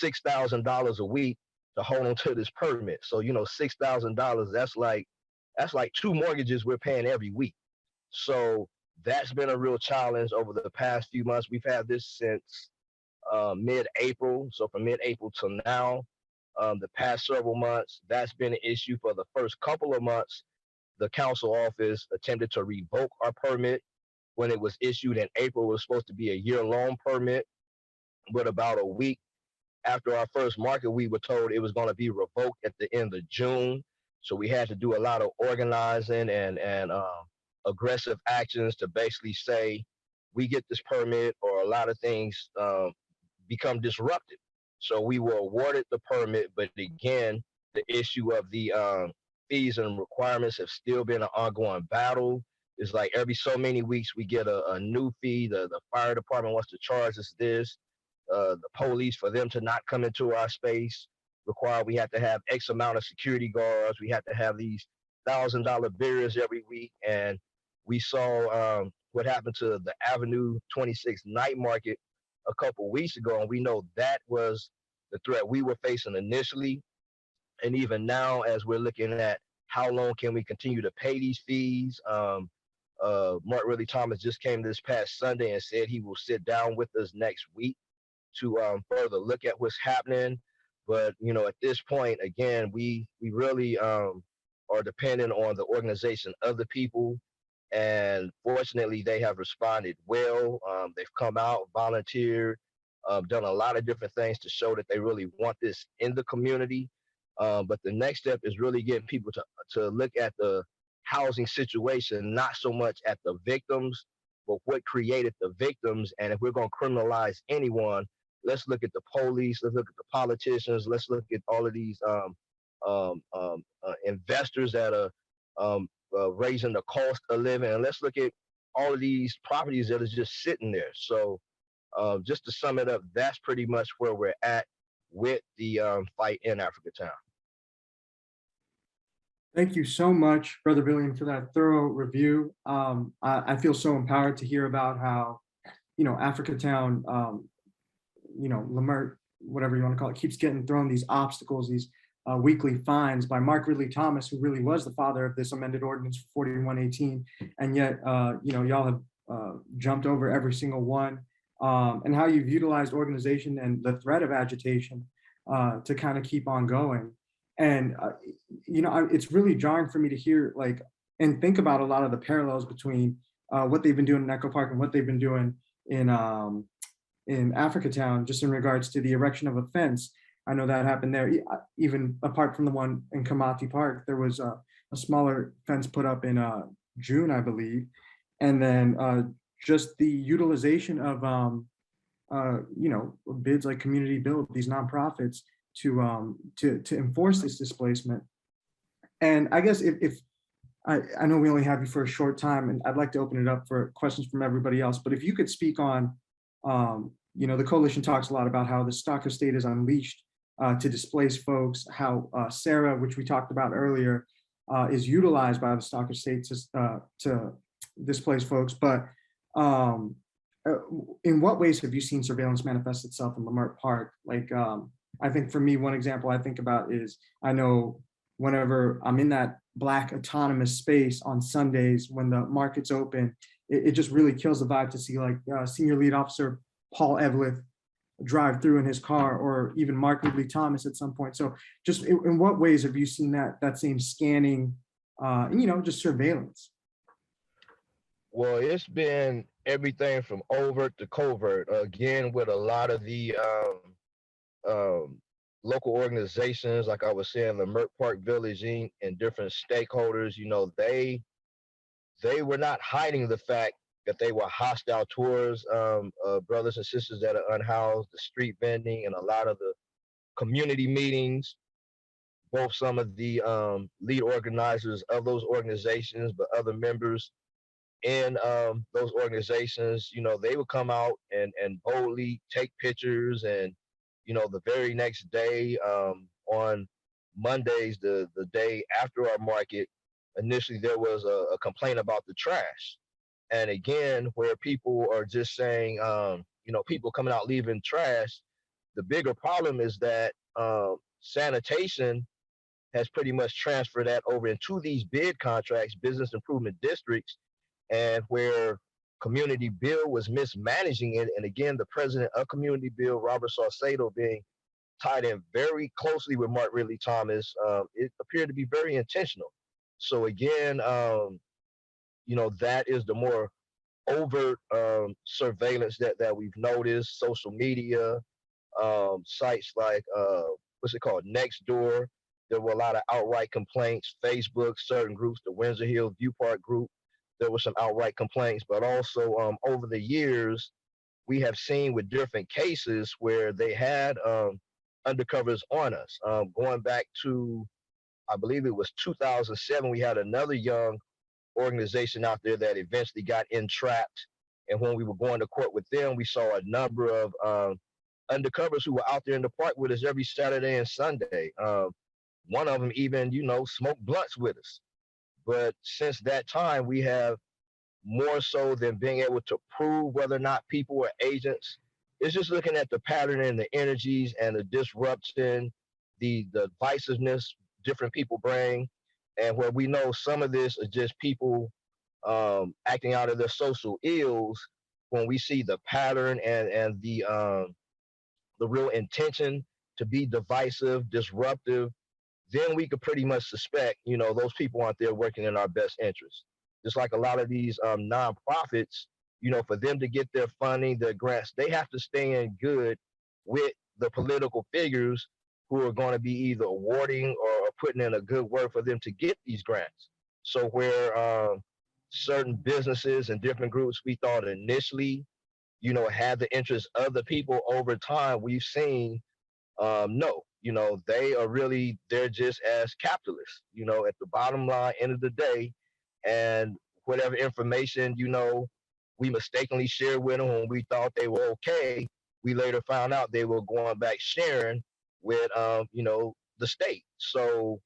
$6,000 a week to hold on to this permit. So $6,000, that's like 2 mortgages we're paying every week. So that's been a real challenge over the past few months. We've had this since mid-April. So from mid-April till now, the past several months, that's been an issue. For the first couple of months, the council office attempted to revoke our permit. When it was issued in April, it was supposed to be a year-long permit. But about a week after our first market, we were told it was going to be revoked at the end of June. So we had to do a lot of organizing and aggressive actions to basically say, we get this permit, or a lot of things become disrupted. So we were awarded the permit, but again, the issue of the fees and requirements have still been an ongoing battle. It's like every so many weeks we get a new fee. The fire department wants to charge us this. The police, for them to not come into our space, we have to have X amount of security guards. We have to have these $1,000 barriers every week. And we saw what happened to the Avenue 26 night market a couple weeks ago, and we know that was the threat we were facing initially. And even now, as we're looking at how long can we continue to pay these fees, Mark Ridley Thomas just came this past Sunday and said he will sit down with us next week to further look at what's happening. But at this point, again, we really are dependent on the organization of the people. And fortunately, they have responded well. They've come out, volunteered, done a lot of different things to show that they really want this in the community. But the next step is really getting people to look at the housing situation, not so much at the victims, but what created the victims. And if we're going to criminalize anyone, let's look at the police, let's look at the politicians, let's look at all of these investors that are raising the cost of living, and let's look at all of these properties that are just sitting there. So Just to sum it up, that's pretty much where we're at with the fight in Africatown.
Thank you so much, Brother Billion, for that thorough review. I feel so empowered to hear about how, Africatown, Lamert, whatever you want to call it, keeps getting thrown these obstacles, these weekly fines by Mark Ridley Thomas, who really was the father of this amended ordinance 4118. And yet, y'all have jumped over every single one, and how you've utilized organization and the threat of agitation to kind of keep on going. And, it's really jarring for me to hear, and think about a lot of the parallels between what they've been doing in Echo Park and what they've been doing in Africatown, just in regards to the erection of a fence. I know that happened there. Even apart from the one in Kamati Park, there was a smaller fence put up in June, I believe. And then just the utilization of, bids like Community Build, these nonprofits, to enforce this displacement. And I guess if I know we only have you for a short time, and I'd like to open it up for questions from everybody else, but if you could speak on, the coalition talks a lot about how the stock estate is unleashed to displace folks, how Sarah, which we talked about earlier, is utilized by the stock estate to displace folks. But in what ways have you seen surveillance manifest itself in Lamert Park? I think for me, one example I think about is, I know whenever I'm in that Black autonomous space on Sundays when the market's open, it just really kills the vibe to see Senior Lead Officer Paul Eveleth drive through in his car, or even Mark Ridley Thomas at some point. So just in what ways have you seen that same scanning, just surveillance?
Well, it's been everything from overt to covert, again, with a lot of the local organizations, like I was saying, the Lamert Park Village Inc. and different stakeholders. They were not hiding the fact that they were hostile towards brothers and sisters that are unhoused, the street vending, and a lot of the community meetings. Both some of the lead organizers of those organizations, but other members in those organizations, they would come out and boldly take pictures. And the very next day, on Mondays, the day after our market, initially there was a complaint about the trash. And again, where people are just saying, people coming out leaving trash, the bigger problem is that sanitation has pretty much transferred that over into these bid contracts, business improvement districts, and where Community Build was mismanaging it. And again, the president of Community Build, Robert Saucedo, being tied in very closely with Mark Ridley Thomas, it appeared to be very intentional. So again, that is the more overt surveillance that we've noticed. Social media, sites like Nextdoor. There were a lot of outright complaints. Facebook, certain groups, the Windsor Hill View Park group, there were some outright complaints. But also over the years, we have seen with different cases where they had undercovers on us. Going back to, I believe it was 2007, we had another young organization out there that eventually got entrapped. And when we were going to court with them, we saw a number of undercovers who were out there in the park with us every Saturday and Sunday. One of them even, smoked blunts with us. But since that time, we have, more so than being able to prove whether or not people were agents, it's just looking at the pattern and the energies and the disruption, the divisiveness different people bring. And where we know some of this is just people acting out of their social ills, when we see the pattern and the real intention to be divisive, disruptive, then we could pretty much suspect, those people aren't there working in our best interest. Just like a lot of these nonprofits, for them to get their funding, their grants, they have to stay in good with the political figures who are going to be either awarding or putting in a good word for them to get these grants. So where certain businesses and different groups we thought initially, had the interest of the people, over time, we've seen, no, they're just as capitalists, at the bottom line, end of the day. And whatever information, we mistakenly shared with them when we thought they were okay. We later found out they were going back sharing with, the state. So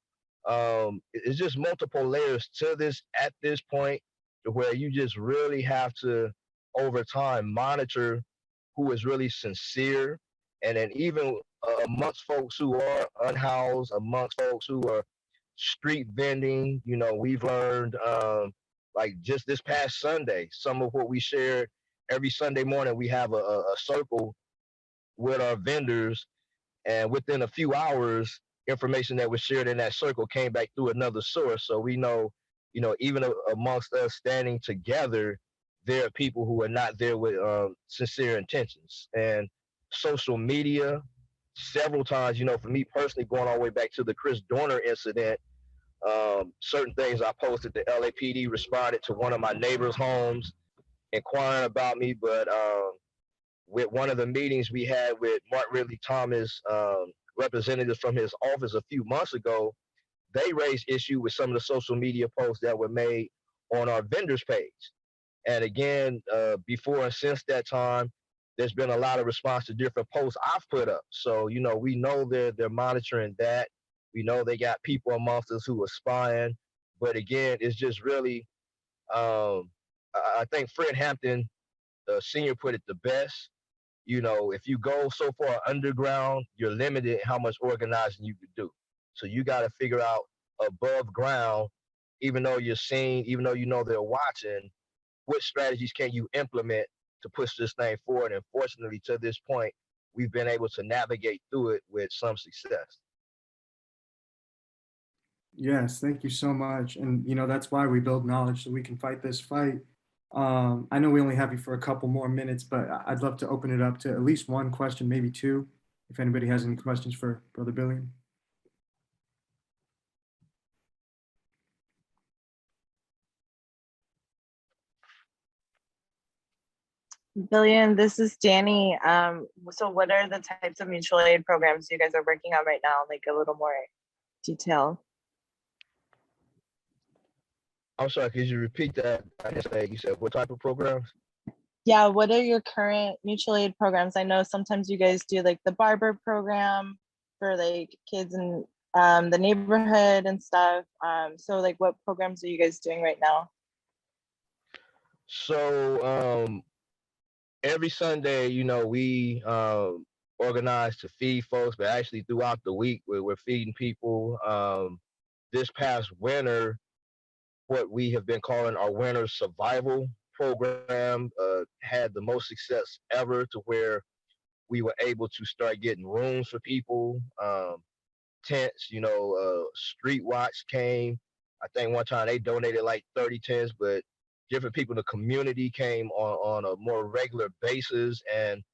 it's just multiple layers to this at this point, to where you just really have to, over time, monitor who is really sincere. And then even amongst folks who are unhoused, amongst folks who are street vending, we've learned, like just this past Sunday, some of what we shared every Sunday morning, we have a circle with our vendors, and within a few hours, information that was shared in that circle came back through another source. So we know, even amongst us standing together, there are people who are not there with sincere intentions. And social media, several times, for me personally, going all the way back to the Chris Dorner incident, certain things I posted, the LAPD responded to one of my neighbors' homes inquiring about me. But with one of the meetings we had with Mark Ridley Thomas, representatives from his office a few months ago, they raised issue with some of the social media posts that were made on our vendors page. And again, before and since that time, there's been a lot of response to different posts I've put up. So, we know they're monitoring that. We know they got people amongst us who are spying. But again, it's just really, I think Fred Hampton, Senior, put it the best. If you go so far underground, you're limited in how much organizing you can do. So you got to figure out above ground, even though you're seeing, even though they're watching, what strategies can you implement to push this thing forward? And fortunately, to this point, we've been able to navigate through it with some success.
Yes, thank you so much. And, that's why we build knowledge, so we can fight this fight. I know we only have you for a couple more minutes, but I'd love to open it up to at least one question, maybe two, if anybody has any questions for Brother Billion.
Billion, this is Danny. So what are the types of mutual aid programs you guys are working on right now? Like a little more detail.
I'm sorry, could you repeat that? You said what type of programs?
Yeah, what are your current mutual aid programs? I know sometimes you guys do like the barber program for like kids in the neighborhood and stuff. So like what programs are you guys doing right now?
So every Sunday, we organize to feed folks, but actually throughout the week, we're feeding people. This past winter, what we have been calling our winter survival program had the most success ever, to where we were able to start getting rooms for people, tents, Street Watch came. I think one time they donated like 30 tents, but different people in the community came on a more regular basis and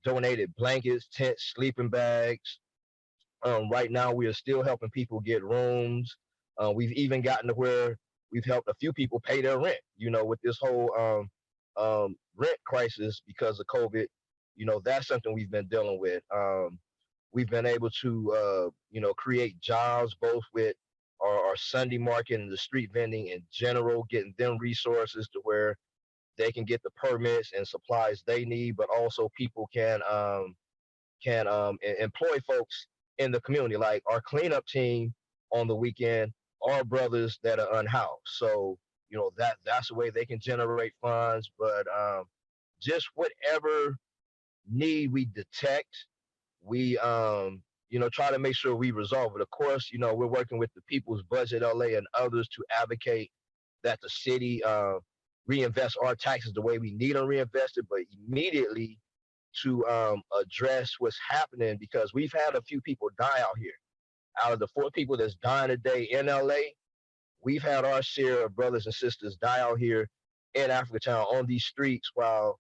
donated blankets, tents, sleeping bags. Right now, we are still helping people get rooms. We've even gotten to where we've helped a few people pay their rent, with this whole rent crisis because of COVID. That's something we've been dealing with. We've been able to, create jobs both with our Sunday market and the street vending in general, getting them resources to where they can get the permits and supplies they need, but also people can employ folks in the community. Like our cleanup team on the weekend are brothers that are unhoused. So, that's a way they can generate funds. But just whatever need we detect, we try to make sure we resolve it. Of course, we're working with the People's Budget LA and others to advocate that the city reinvest our taxes the way we need them reinvested, but immediately to address what's happening, because we've had a few people die out here. Out of the 4 people that's dying a day in LA, we've had our share of brothers and sisters die out here in Africatown on these streets while,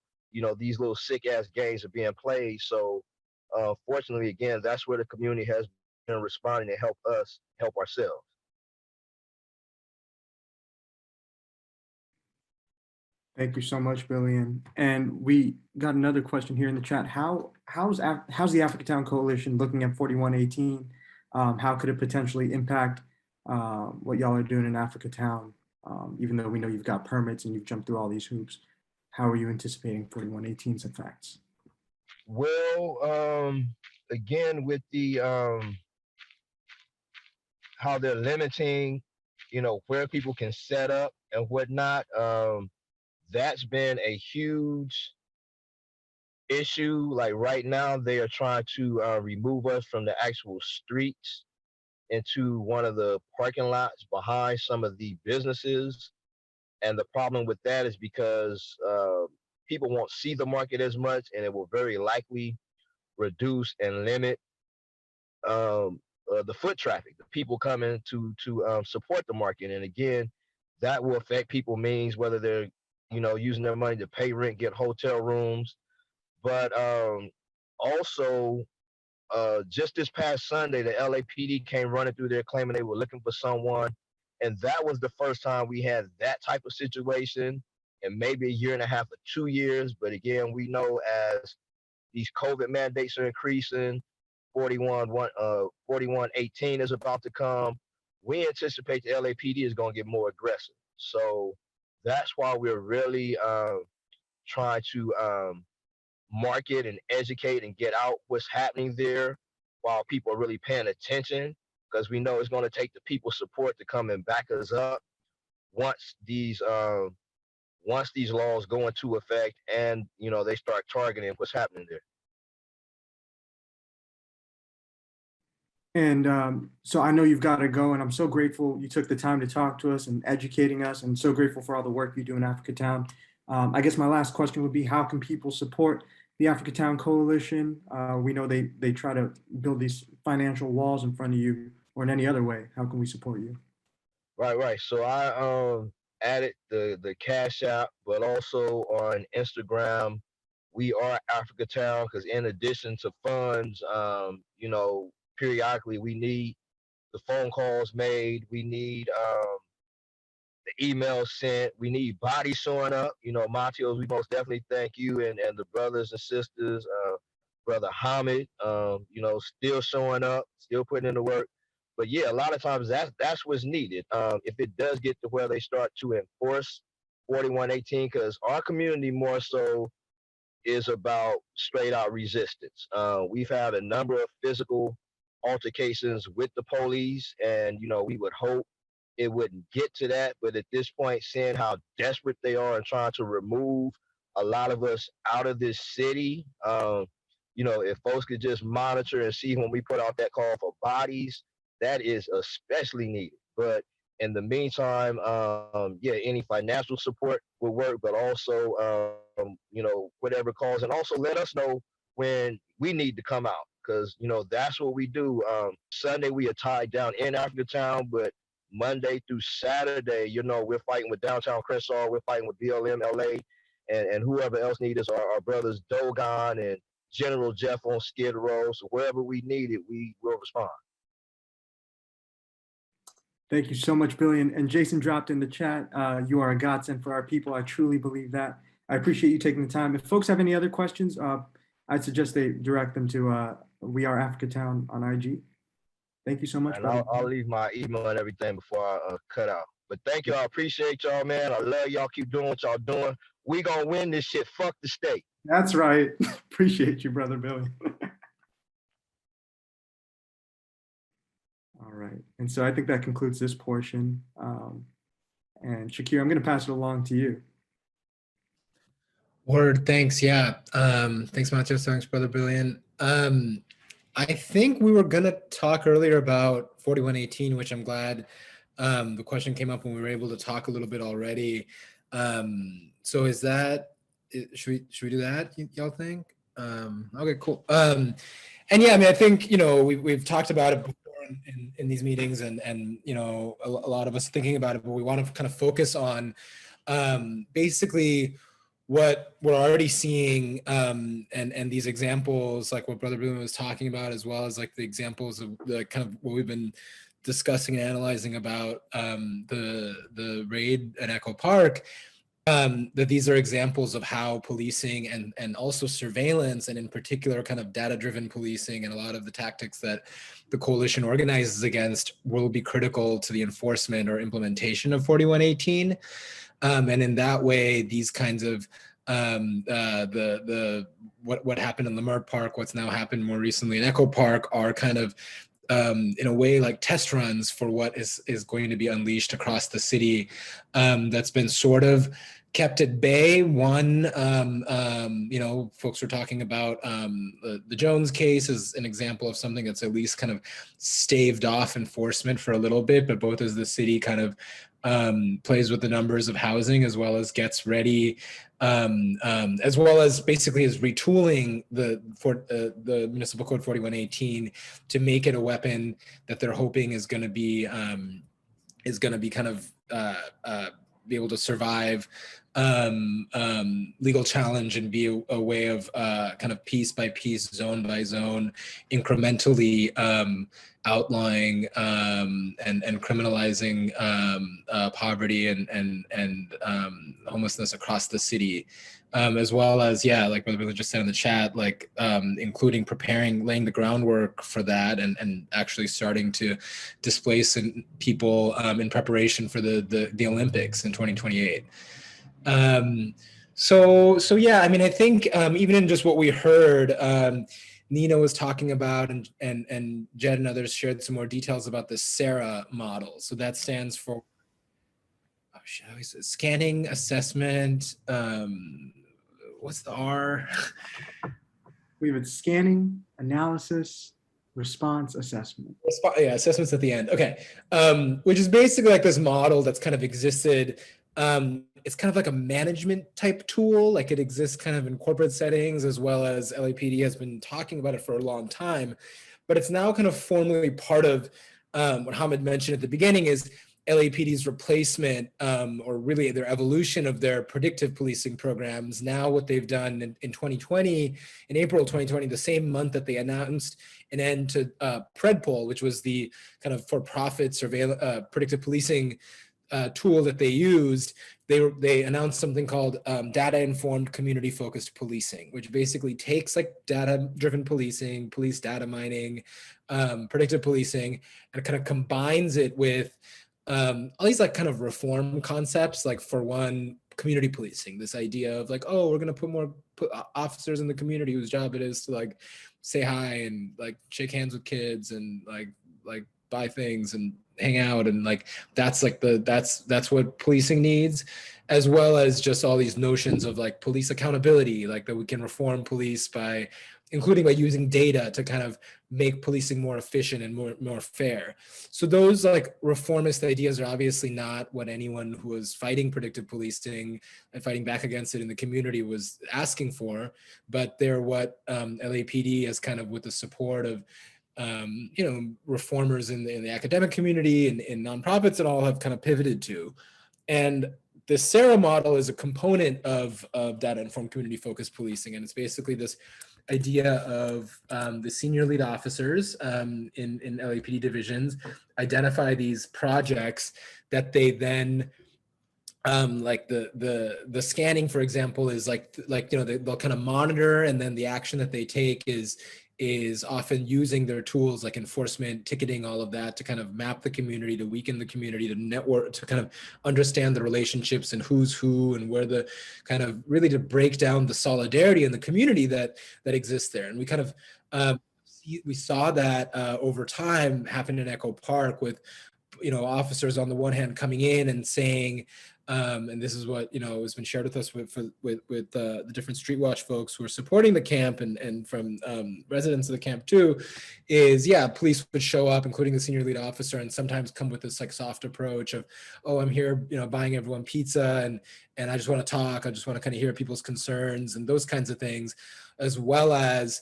these little sick ass games are being played. So fortunately, again, that's where the community has been responding to help us help ourselves.
Thank you so much, Billion. And we got another question here in the chat. How's the Africatown Coalition looking at 4118? How could it potentially impact what y'all are doing in Africatown, even though we know you've got permits and you've jumped through all these hoops? how are you anticipating 4118's effects?
Well, again, with the how they're limiting, where people can set up and whatnot, that's been a huge issue. Like right now, they are trying to remove us from the actual streets into one of the parking lots behind some of the businesses. And the problem with that is because people won't see the market as much, and it will very likely reduce and limit the foot traffic, the people coming to support the market. And again, that will affect people means whether they're using their money to pay rent, get hotel rooms, but also just this past Sunday, the LAPD came running through there claiming they were looking for someone. And that was the first time we had that type of situation in maybe a year and a half or 2 years. But again, we know as these COVID mandates are increasing, 4118 is about to come. We anticipate the LAPD is going to get more aggressive. So that's why we're really trying to market and educate and get out what's happening there while people are really paying attention, because we know it's going to take the people's support to come and back us up once these laws go into effect and they start targeting what's happening there.
And so I know you've got to go, and I'm so grateful you took the time to talk to us and educating us, and so grateful for all the work you do in Africatown. I guess my last question would be, how can people support the Africatown Coalition? We know they try to build these financial walls in front of you, or in any other way. How can we support you?
Right. So I added the Cash App, but also on Instagram, we are Africatown, because in addition to funds, periodically we need the phone calls made, we need the emails sent, we need bodies showing up. Matios, we most definitely thank you and the brothers and sisters, Brother Hamid, still showing up, still putting in the work. But yeah, a lot of times that's what's needed. If it does get to where they start to enforce 4118, because our community more so is about straight out resistance. We've had a number of physical altercations with the police, and we would hope it wouldn't get to that. But at this point, seeing how desperate they are and trying to remove a lot of us out of this city, if folks could just monitor and see when we put out that call for bodies, that is especially needed. But in the meantime, any financial support will work, but also, whatever calls, and also let us know when we need to come out, because, that's what we do. Sunday, we are tied down in Africatown, but Monday through Saturday, we're fighting with Downtown Crenshaw, we're fighting with BLM LA, and whoever else needs us, our brothers Dogon and General Jeff on Skid Row. So wherever we need it, we will respond.
Thank you so much, Billy. And Jason dropped in the chat, you are a godsend for our people. I truly believe that. I appreciate you taking the time. If folks have any other questions, I'd suggest they direct them to We Are Africatown on IG. Thank you so much.
And I'll leave my email and everything before I cut out. But thank you. I appreciate y'all, man. I love y'all. Keep doing what y'all doing. We gonna win this shit. Fuck the state.
That's right. Appreciate you, Brother Billy. All right. And so I think that concludes this portion. And Shakir, I'm going to pass it along to you.
Word, thanks. Yeah. Thanks, Matthias. Thanks, Brother Billion. I think we were going to talk earlier about 4118, which I'm glad the question came up when we were able to talk a little bit already. So is that, should we do that, y'all think? Okay, cool. And yeah, I mean, I think, we've talked about it before in these meetings, and a lot of us thinking about it, but we want to kind of focus on basically what we're already seeing, and these examples, like what Brother Bloom was talking about, as well as like the examples of the kind of what we've been discussing and analyzing about the raid at Echo Park, that these are examples of how policing and also surveillance, and in particular kind of data-driven policing, and a lot of the tactics that the coalition organizes against will be critical to the enforcement or implementation of 4118. And in that way, these kinds of what happened in Lamar Park, what's now happened more recently in Echo Park, are kind of in a way like test runs for what is going to be unleashed across the city. That's been sort of kept at bay. One, folks were talking about the Jones case as an example of something that's at least kind of staved off enforcement for a little bit, but both as the city kind of plays with the numbers of housing as well as gets ready, as well as basically is retooling the Municipal Code 4118 to make it a weapon that they're hoping is going to be kind of be able to survive legal challenge and be a way of kind of piece by piece, zone by zone, incrementally outlying and criminalizing poverty and homelessness across the city. As well as, like Brother Billy just said in the chat, like including laying the groundwork for that and actually starting to displace people in preparation for the Olympics in 2028. So yeah, I mean, I think even in just what we heard, Nina was talking about, and Jed and others shared some more details about the SARA model. So that stands for scanning, assessment. What's the R?
We have scanning, analysis, response, assessment.
Yeah, assessments at the end. Okay, which is basically like this model that's kind of existed. It's kind of like a management type tool, like it exists kind of in corporate settings, as well as LAPD has been talking about it for a long time, but it's now kind of formally part of what Hamid mentioned at the beginning is LAPD's replacement, or really their evolution of their predictive policing programs. Now what they've done in 2020, in April 2020, the same month that they announced an end to PredPol, which was the kind of for-profit predictive policing tool that they used, they announced something called data-informed community-focused policing, which basically takes like data-driven policing, police data mining, predictive policing, and kind of combines it with all these like kind of reform concepts, like for one, community policing, this idea of like, oh, we're going to put officers in the community whose job it is to like say hi and like shake hands with kids and like buy things and hang out, and like that's what policing needs, as well as just all these notions of like police accountability, like that we can reform police including by using data to kind of make policing more efficient and more fair. So those like reformist ideas are obviously not what anyone who was fighting predictive policing and fighting back against it in the community was asking for, but they're what LAPD has kind of, with the support of reformers in the academic community and in nonprofits and all, have kind of pivoted to. And the SARA model is a component of data-informed community-focused policing, and it's basically this idea of the senior lead officers in LAPD divisions identify these projects that they then like the scanning, for example, is they'll kind of monitor, and then the action that they take is often using their tools like enforcement, ticketing, all of that, to kind of map the community, to weaken the community, to network, to kind of understand the relationships and who's who, and where the kind of really to break down the solidarity in the community that exists there. And we kind of we saw that over time happen in Echo Park with officers on the one hand coming in and saying, and this is what has been shared with us with the different Street Watch folks who are supporting the camp and from residents of the camp too, is police would show up, including the senior lead officer, and sometimes come with this like soft approach of, oh, I'm here buying everyone pizza and I just want to talk, I just want to kind of hear people's concerns and those kinds of things, as well as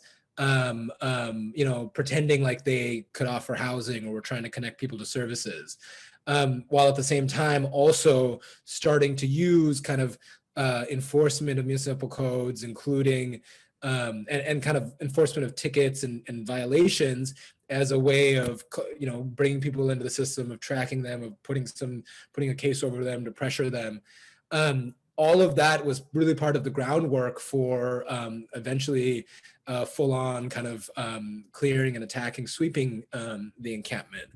pretending like they could offer housing or were trying to connect people to services. While at the same time also starting to use kind of enforcement of municipal codes, including and kind of enforcement of tickets and violations as a way of bringing people into the system, of tracking them, of putting a case over them to pressure them. All of that was really part of the groundwork for eventually full-on kind of clearing and attacking, sweeping the encampment.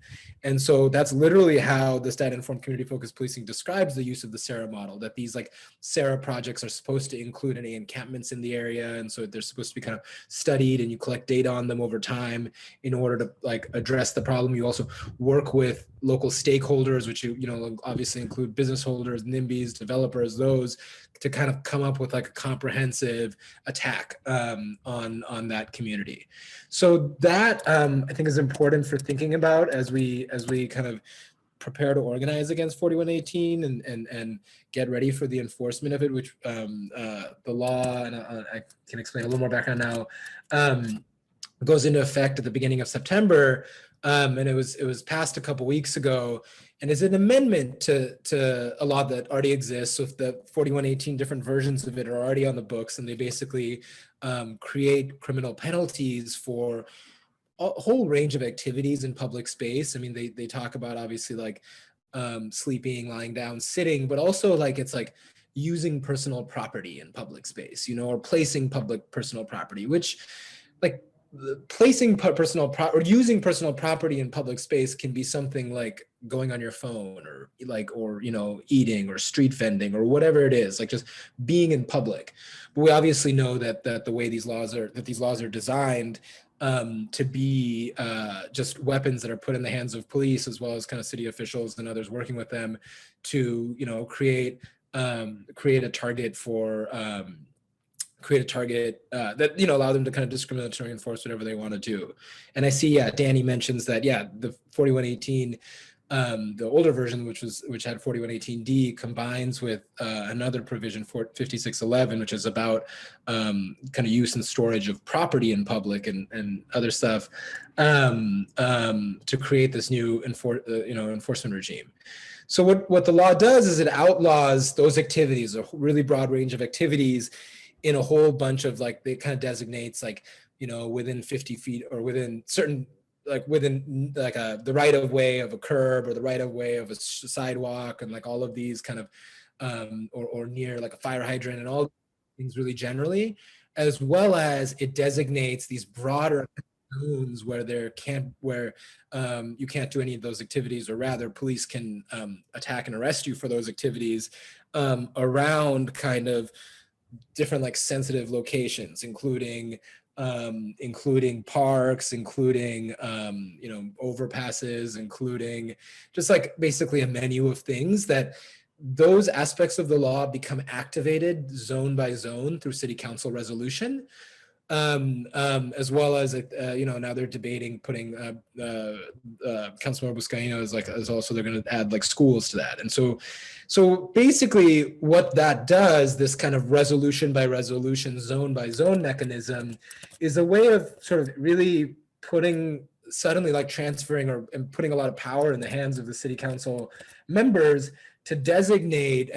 And so that's literally how this data-informed community-focused policing describes the use of the SARA model, that these like SARA projects are supposed to include any encampments in the area. And so they're supposed to be kind of studied, and you collect data on them over time in order to like address the problem. You also work with local stakeholders, which you know obviously include business holders, NIMBYs, developers, those, to kind of come up with like a comprehensive attack on that community. So that I think is important for thinking about as we kind of prepare to organize against 4118 and get ready for the enforcement of it, which the law, and I can explain a little more background now, goes into effect at the beginning of September. And it was passed a couple weeks ago, and is an amendment to a law that already exists. So if the 4118 different versions of it are already on the books, and they basically create criminal penalties for a whole range of activities in public space. I mean, they talk about obviously like sleeping, lying down, sitting, but also like it's like using personal property in public space, you know, or placing public personal property, which like placing personal or using personal property in public space can be something like going on your phone or you know, eating or street vending or whatever it is, like just being in public. But we obviously know that the way these laws are designed to be just weapons that are put in the hands of police, as well as kind of city officials and others working with them to, you know, create a target for that, you know, allow them to kind of discriminatory enforce whatever they want to do. And I see, yeah, Danny mentions that, yeah, the 4118, the older version, which had 4118D, combines with another provision, 5611, which is about kind of use and storage of property in public and other stuff, to create this new enforcement regime. So what the law does is it outlaws those activities, a really broad range of activities, in a whole bunch of like, they kind of designates like, you know, within 50 feet or within certain, like within like the right of way of a curb or the right of way of a sidewalk, and like all of these kind of, or near like a fire hydrant, and all things really generally, as well as it designates these broader zones where you can't do any of those activities, or rather police can attack and arrest you for those activities around kind of different like sensitive locations, including parks, including you know, overpasses, including just like basically a menu of things that those aspects of the law become activated zone by zone through city council resolution. As well as you know, now they're debating putting Councilmember Buscaino as also they're going to add like schools to that. And so basically what that does, this kind of resolution by resolution, zone by zone mechanism, is a way of sort of really suddenly like transferring and putting a lot of power in the hands of the city council members to designate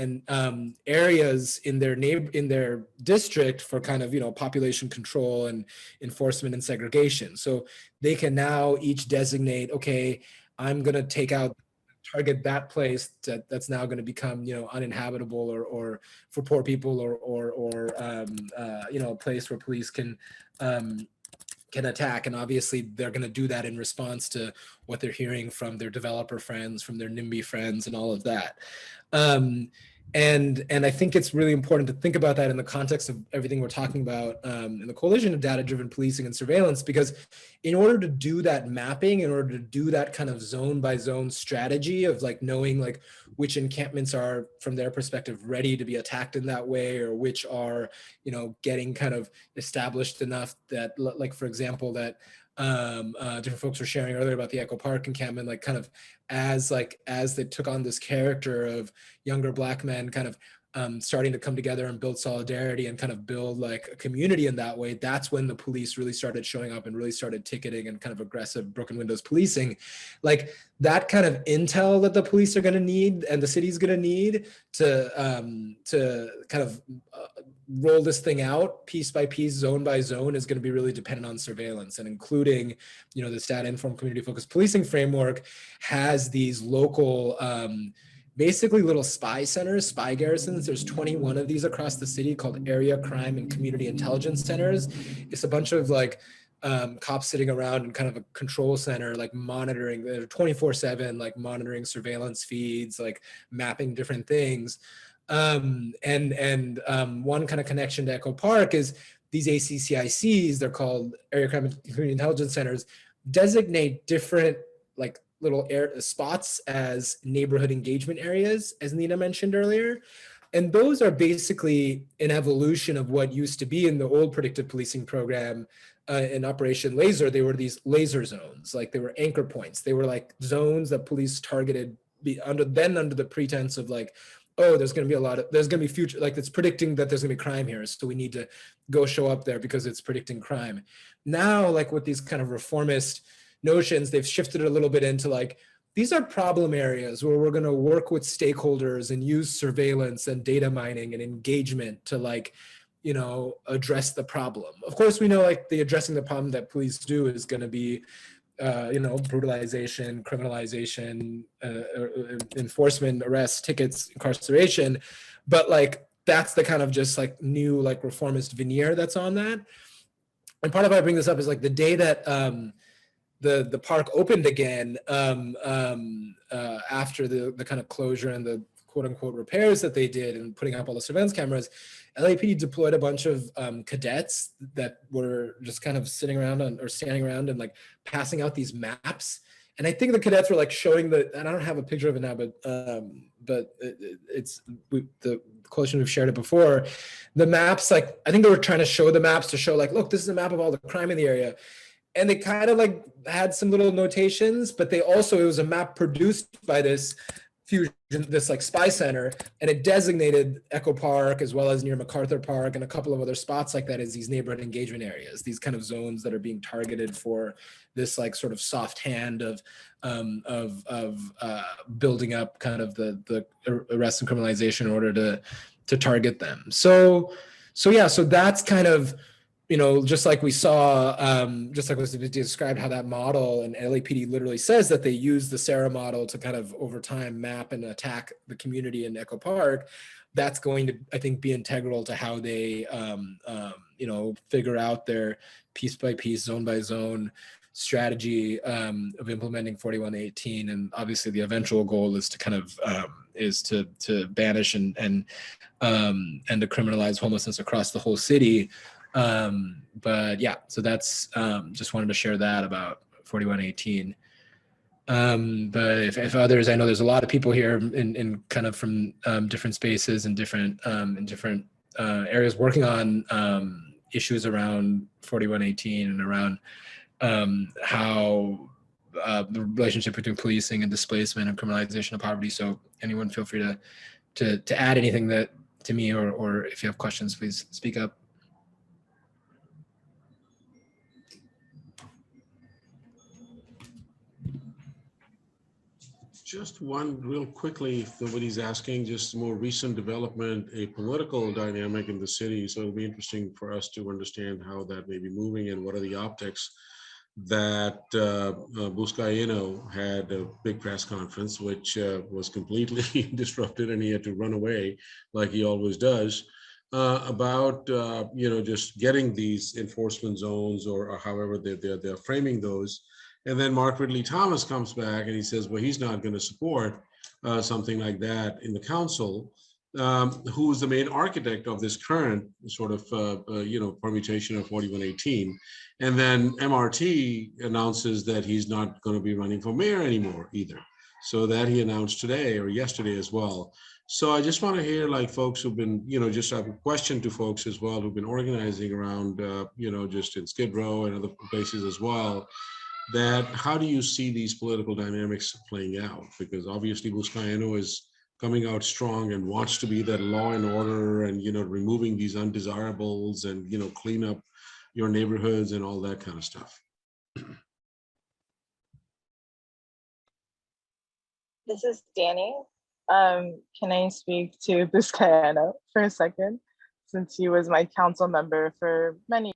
areas in their district for kind of, you know, population control and enforcement and segregation. So they can now each designate, okay, I'm going to target that place that's now going to become, you know, uninhabitable or for poor people or you know, a place where police can attack. And obviously they're going to do that in response to what they're hearing from their developer friends, from their NIMBY friends, and all of that. And I think it's really important to think about that in the context of everything we're talking about in the coalition of data-driven policing and surveillance, because in order to do that mapping, in order to do that kind of zone by zone strategy of like knowing like which encampments are from their perspective ready to be attacked in that way, or which are, you know, getting kind of established enough that, like, for example, that different folks were sharing earlier about the Echo Park encampment, like kind of as they took on this character of younger Black men kind of starting to come together and build solidarity and kind of build like a community in that way, that's when the police really started showing up and really started ticketing and kind of aggressive broken windows policing. Like that kind of intel that the police are going to need and the city's going to need to kind of roll this thing out piece by piece, zone by zone, is going to be really dependent on surveillance, and including, you know, this data informed community focused policing framework has these local basically little spy centers, spy garrisons. There's 21 of these across the city called Area Crime and Community Intelligence Centers. It's a bunch of like cops sitting around in kind of a control center, like monitoring, they're 24/7, like monitoring surveillance feeds, like mapping different things. One kind of connection to Echo Park is these ACCICs, they're called Area Crime and Community Intelligence Centers, designate different like little spots as neighborhood engagement areas, as Nina mentioned earlier. And those are basically an evolution of what used to be in the old predictive policing program in Operation Laser. They were these laser zones, like they were anchor points. They were like zones that police targeted under the pretense of like, oh, there's going to be future, like it's predicting that there's going to be crime here. So we need to go show up there because it's predicting crime. Now, like with these kind of reformist notions, they've shifted it a little bit into like, these are problem areas where we're going to work with stakeholders and use surveillance and data mining and engagement to like, you know, address the problem. Of course, we know like the addressing the problem that police do is going to be, you know, brutalization, criminalization, enforcement, arrests, tickets, incarceration. But like, that's the kind of just like new like reformist veneer that's on that. And part of why I bring this up is like the day that the park opened again after the kind of closure and the quote unquote repairs that they did and putting up all the surveillance cameras, LAPD deployed a bunch of cadets that were just kind of sitting around or standing around and like passing out these maps. And I think the cadets were like showing and I don't have a picture of it now, but it's the coalition, we've shared it before. The maps, like, I think they were trying to show the maps to show like, look, this is a map of all the crime in the area. And they kind of like had some little notations, but it was a map produced by this like spy center, and it designated Echo Park as well as near MacArthur Park and a couple of other spots like that as these neighborhood engagement areas, these kind of zones that are being targeted for this like sort of soft hand of building up kind of the arrest and criminalization in order to target them. So that's kind of, you know, just like we saw, just like was described how that model, and LAPD literally says that they use the Sarah model to kind of over time map and attack the community in Echo Park. That's going to, I think, be integral to how they, you know, figure out their piece by piece, zone by zone strategy of implementing 4118. And obviously the eventual goal is to kind of, is to banish and to criminalize homelessness across the whole city. But yeah, so that's just wanted to share that about 4118. But if others, I know there's a lot of people here in kind of from different spaces and different areas working on issues around 4118 and around how the relationship between policing and displacement and criminalization of poverty. So anyone feel free to add anything that to me, or if you have questions, please speak up.
Just one real quickly, if nobody's asking, just more recent development, a political dynamic in the city. So it'll be interesting for us to understand how that may be moving and what are the optics that Buscaino had a big press conference, which was completely disrupted, and he had to run away like he always does, about, you know, just getting these enforcement zones or however they're framing those. And then Mark Ridley Thomas comes back and he says, well, he's not going to support something like that in the council, who is the main architect of this current sort of, you know, permutation of 4118. And then MRT announces that he's not going to be running for mayor anymore either. So that he announced today or yesterday as well. So I just want to hear like folks who've been, you know, just have a question to folks as well who've been organizing around, you know, just in Skid Row and other places as well, that how do you see these political dynamics playing out? Because obviously Buscaino is coming out strong and wants to be that law and order and, you know, removing these undesirables and, you know, clean up your neighborhoods and all that kind of stuff.
This is Danny. Can I speak to Buscaino for a second, since he was my council member for many?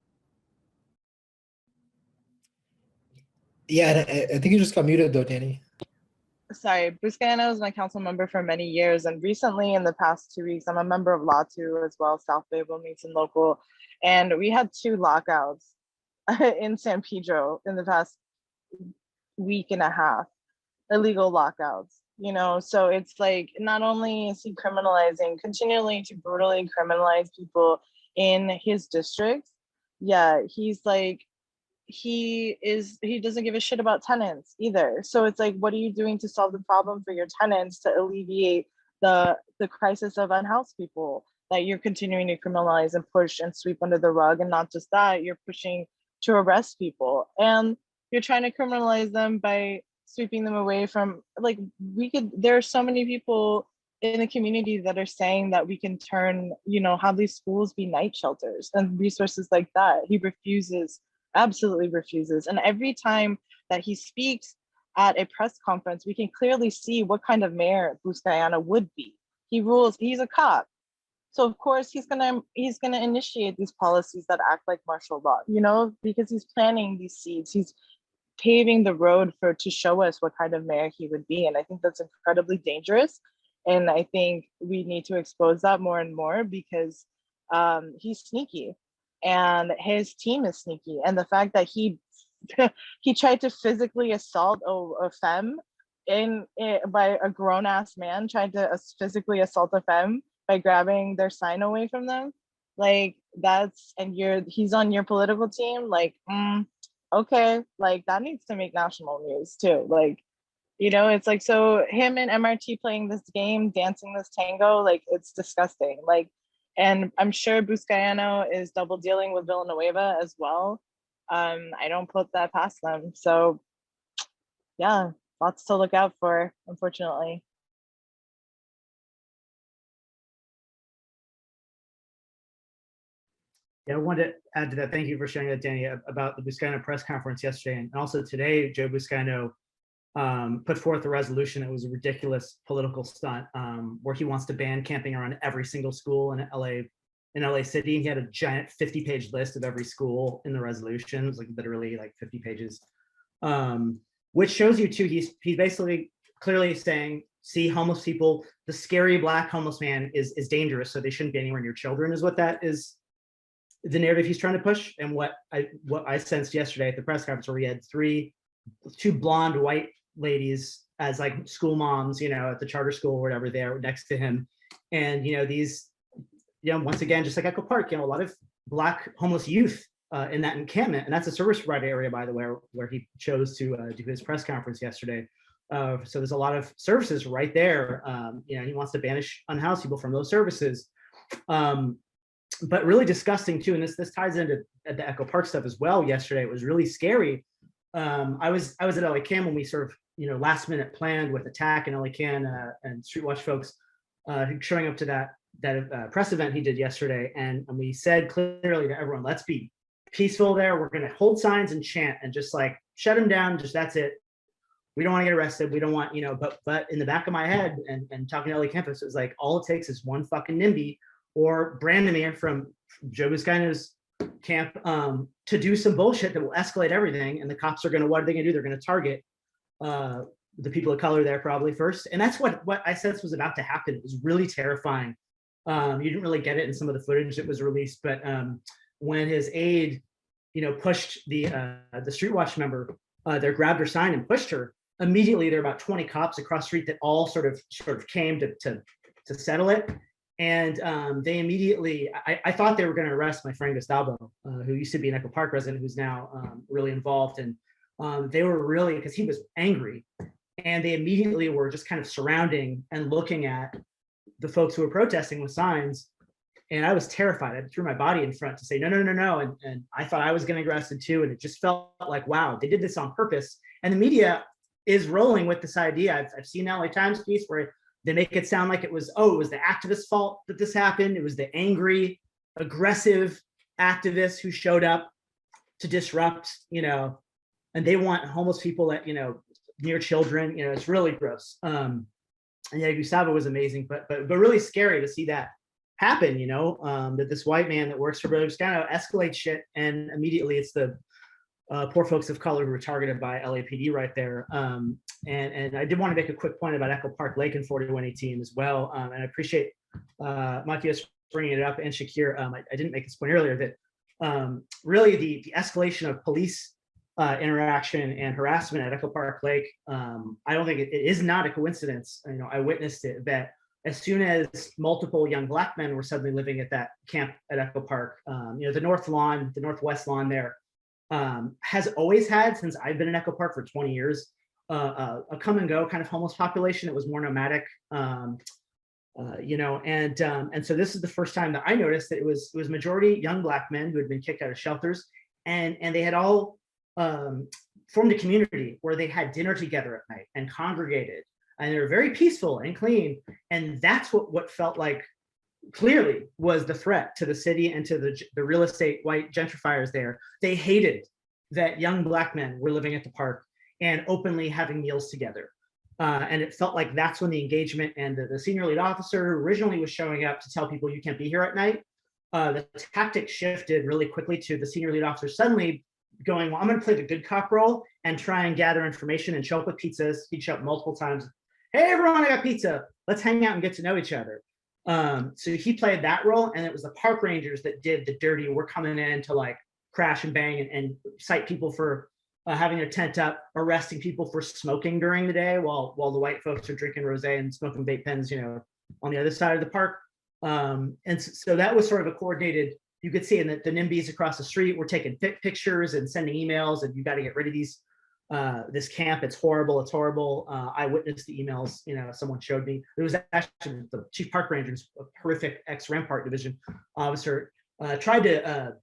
Yeah, I think you just got muted though, Danny.
sorry, Buscaino was my council member for many years, and recently in the past 2 weeks, I'm a member of Law 2 as well, South Bay Wilmington local, and we had 2 lockouts in San Pedro in the past week and a half, illegal lockouts, you know? So it's like, not only is he criminalizing, continually to brutally criminalize people in his districts, yeah, he's like, he doesn't give a shit about tenants either. So it's like, what are you doing to solve the problem for your tenants, to alleviate the crisis of unhoused people that you're continuing to criminalize and push and sweep under the rug? And not just that, you're pushing to arrest people, and you're trying to criminalize them by sweeping them away from, like, there are so many people in the community that are saying that we can turn, you know, have these schools be night shelters and resources like that. He refuses, absolutely refuses. And every time that he speaks at a press conference, we can clearly see what kind of mayor Buscaino would be. He rules, he's a cop. So of course he's gonna initiate these policies that act like martial law, you know, because he's planting these seeds. He's paving the road to show us what kind of mayor he would be. And I think that's incredibly dangerous. And I think we need to expose that more and more, because he's sneaky and his team is sneaky. And the fact that he tried to physically assault a femme by a grown-ass man, tried to physically assault a femme by grabbing their sign away from them, like, he's on your political team, like, okay, like, that needs to make national news too. Like, you know, it's like, so him and MRT playing this game, dancing this tango, like, it's disgusting. Like, and I'm sure Buscaino is double dealing with Villanueva as well. I don't put that past them. So yeah, lots to look out for, unfortunately.
Yeah, I wanted to add to that. Thank you for sharing that, Danny, about the Buscaino press conference yesterday. And also today, Joe Buscaino put forth a resolution that was a ridiculous political stunt, where he wants to ban camping around every single school in LA City. He had a giant 50-page list of every school in the resolution. It was like literally like 50 pages, which shows you too, he's basically clearly saying, see, homeless people, the scary Black homeless man is dangerous, so they shouldn't be anywhere near children, is what that is, the narrative he's trying to push. And what I sensed yesterday at the press conference, where we had two blonde white ladies as like school moms, you know, at the charter school or whatever, there next to him. And, you know, these, you know, once again, just like Echo Park, you know, a lot of Black homeless youth in that encampment. And that's a service provider area, by the way, where he chose to do his press conference yesterday. So there's a lot of services right there. You know, he wants to banish unhoused people from those services. But really disgusting too, and this ties into the Echo Park stuff as well. Yesterday, it was really scary. I was at LA Can when we sort of, you know, last minute planned with Attack and LA Can and Street Watch folks showing up to that press event he did yesterday, and we said clearly to everyone, let's be peaceful there. We're going to hold signs and chant and just like shut them down. Just that's it. We don't want to get arrested. We don't want, you know. But in the back of my head and talking to LA campus, it was like all it takes is one fucking NIMBY or Brandomir from Joe Buscaino's camp to do some bullshit that will escalate everything. And the cops are going to, what are they going to do? They're going to target the people of color there probably first. And that's what I sensed was about to happen. It was really terrifying. You didn't really get it in some of the footage that was released, but when his aide, you know, pushed the Street Watch member, they grabbed her sign and pushed her. Immediately, there were about 20 cops across the street that all sort of came to settle it. And they immediately, I thought they were going to arrest my friend Gustavo, who used to be an Echo Park resident, who's now really involved. And they were really, because he was angry, and they immediately were just kind of surrounding and looking at the folks who were protesting with signs. And I was terrified. I threw my body in front to say, no, no, no, no. And I thought I was getting arrested too. And it just felt like, wow, they did this on purpose. And the media is rolling with this idea. I've seen LA Times piece where they make it sound like it was the activists' fault that this happened. It was the angry, aggressive activists who showed up to disrupt, you know, and they want homeless people at, you know, near children. You know, it's really gross. And yeah, Gustavo was amazing, but really scary to see that happen, you know, that this white man that works for Brother Buscaino escalates shit, and immediately it's the poor folks of color who were targeted by LAPD right there. And I did want to make a quick point about Echo Park Lake in 4118 as well. And I appreciate Matthias bringing it up, and Shakir. I didn't make this point earlier that really the escalation of police interaction and harassment at Echo Park Lake, I don't think it is not a coincidence. You know, I witnessed it, that as soon as multiple young Black men were suddenly living at that camp at Echo Park, you know, the northwest lawn there has always had, since I've been in Echo Park for 20 years, a come and go kind of homeless population. It was more nomadic, you know, and so this is the first time that I noticed that it was majority young Black men who had been kicked out of shelters, and they had all formed a community where they had dinner together at night and congregated, and they were very peaceful and clean. And that's what felt like clearly was the threat to the city and to the real estate white gentrifiers there. They hated that young Black men were living at the park and openly having meals together. And it felt like that's when the engagement, and the senior lead officer who originally was showing up to tell people you can't be here at night, the tactic shifted really quickly to the senior lead officer suddenly going, well, I'm going to play the good cop role and try and gather information and show up with pizzas. He'd show up multiple times. Hey, everyone, I got pizza. Let's hang out and get to know each other. So he played that role, and it was the park rangers that did the dirty. We're coming in to like crash and bang and cite people for having their tent up, arresting people for smoking during the day while the white folks are drinking rosé and smoking vape pens, you know, on the other side of the park. And so that was sort of a coordinated. You could see in the NIMBYs across the street were taking pictures and sending emails, and you got to get rid of these. This camp, it's horrible, it's horrible. I witnessed the emails, you know, someone showed me. It was actually the chief park ranger's horrific ex-Rampart division officer tried to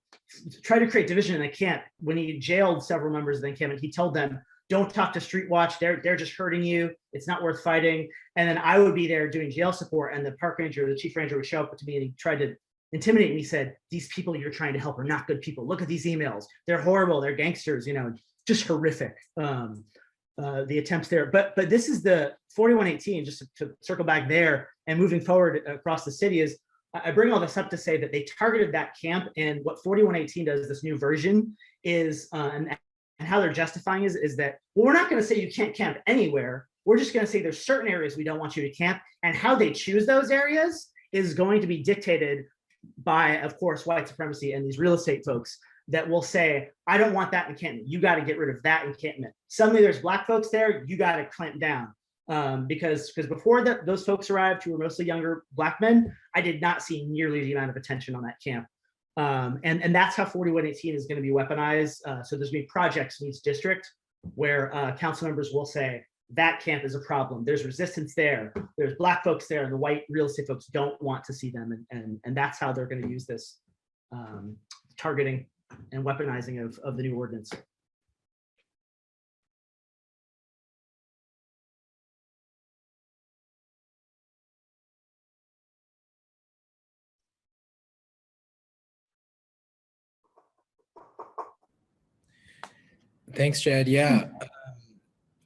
create division in the camp when he jailed several members of the camp, and he told them, don't talk to Street Watch, they're just hurting you, it's not worth fighting. And then I would be there doing jail support, and the park ranger, the chief ranger, would show up to me and he tried to intimidate me. He said, these people you're trying to help are not good people. Look at these emails, they're horrible, they're gangsters, you know, just horrific, the attempts there. But this is the 4118, just to circle back there and moving forward across the city, is I bring all this up to say that they targeted that camp, and what 4118 does, this new version, is, and how they're justifying is that, well, we're not gonna say you can't camp anywhere, we're just gonna say there's certain areas we don't want you to camp, and how they choose those areas is going to be dictated by, of course, white supremacy and these real estate folks that will say, I don't want that encampment. You got to get rid of that encampment. Suddenly there's Black folks there, you got to clamp down. Because before those folks arrived, who were mostly younger Black men, I did not see nearly the amount of attention on that camp. And that's how 4118 is going to be weaponized. So there's going to be projects in each district where council members will say, that camp is a problem. There's resistance there. There's Black folks there, and the white real estate folks don't want to see them. And that's how they're going to use this targeting and weaponizing of the new ordinance.
Thanks, Chad. Yeah.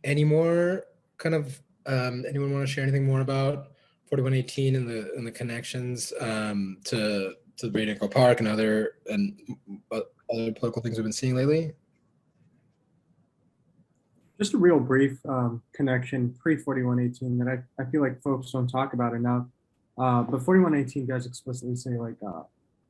Any more kind of anyone want to share anything more about 4118 and the connections to the Great Echo Park and other political things we've been seeing lately?
Just a real brief connection pre-4118 that I feel like folks don't talk about enough. But 4118 does explicitly say like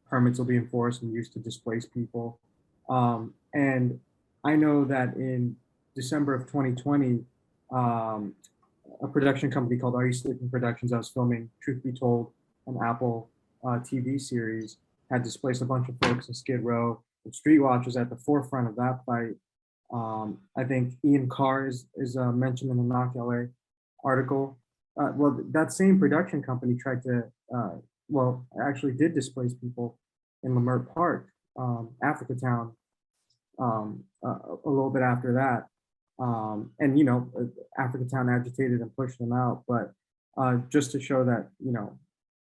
permits will be enforced and used to displace people. And I know that in December of 2020, a production company called Are You Sleeping Productions, I was filming Truth Be Told, an Apple TV series, had displaced a bunch of folks in Skid Row. And Street Watch was at the forefront of that fight. I think Ian Carr is mentioned in the Knock LA article. Well, that same production company tried to, well, actually did displace people in Leimert Park, Africa Town, a little bit after that. And, you know, Africa Town agitated and pushed them out. But just to show that, you know,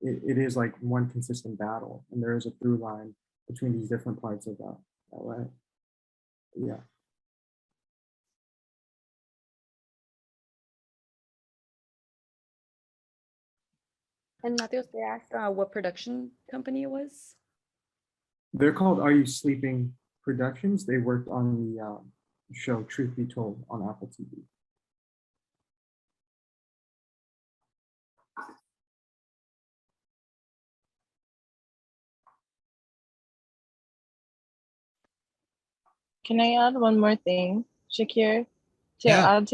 it is like one consistent battle, and there is a through line between these different parts of LA. Yeah.
And Matthew, they asked what production company it was?
They're called Are You Sleeping Productions. They worked on the show Truth Be Told on Apple TV.
Can I add one more thing, Shakir? To
Yeah.
add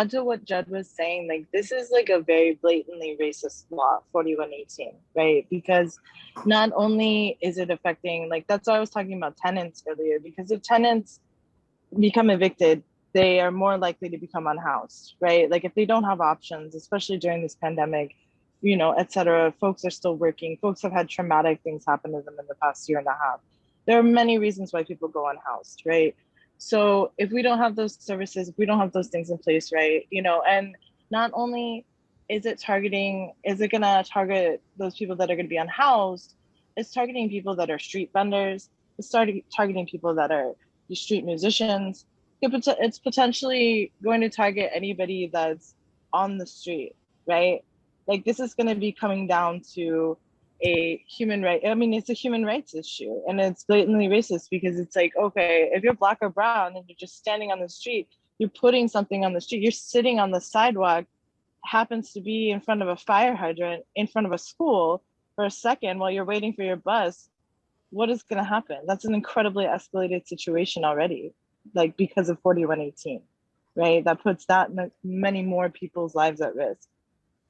to what Jed was saying, like this is like a very blatantly racist law, 4118, right? Because not only is it affecting, like that's why I was talking about tenants earlier, because if tenants become evicted, they are more likely to become unhoused, right? Like if they don't have options, especially during this pandemic, you know, et cetera, folks are still working. Folks have had traumatic things happen to them in the past year and a half. There are many reasons why people go unhoused, right? So if we don't have those services, if we don't have those things in place, right, you know, and not only is it gonna target those people that are gonna be unhoused, it's targeting people that are street vendors, it's targeting people that are street musicians. It's potentially going to target anybody that's on the street, right? Like this is going to be coming down to a human right. I mean, it's a human rights issue, and it's blatantly racist because it's like, okay, if you're black or brown and you're just standing on the street, you're putting something on the street, you're sitting on the sidewalk, happens to be in front of a fire hydrant, in front of a school for a second while you're waiting for your bus. What is going to happen? That's an incredibly escalated situation already, like because of 4118, right? That puts that many more people's lives at risk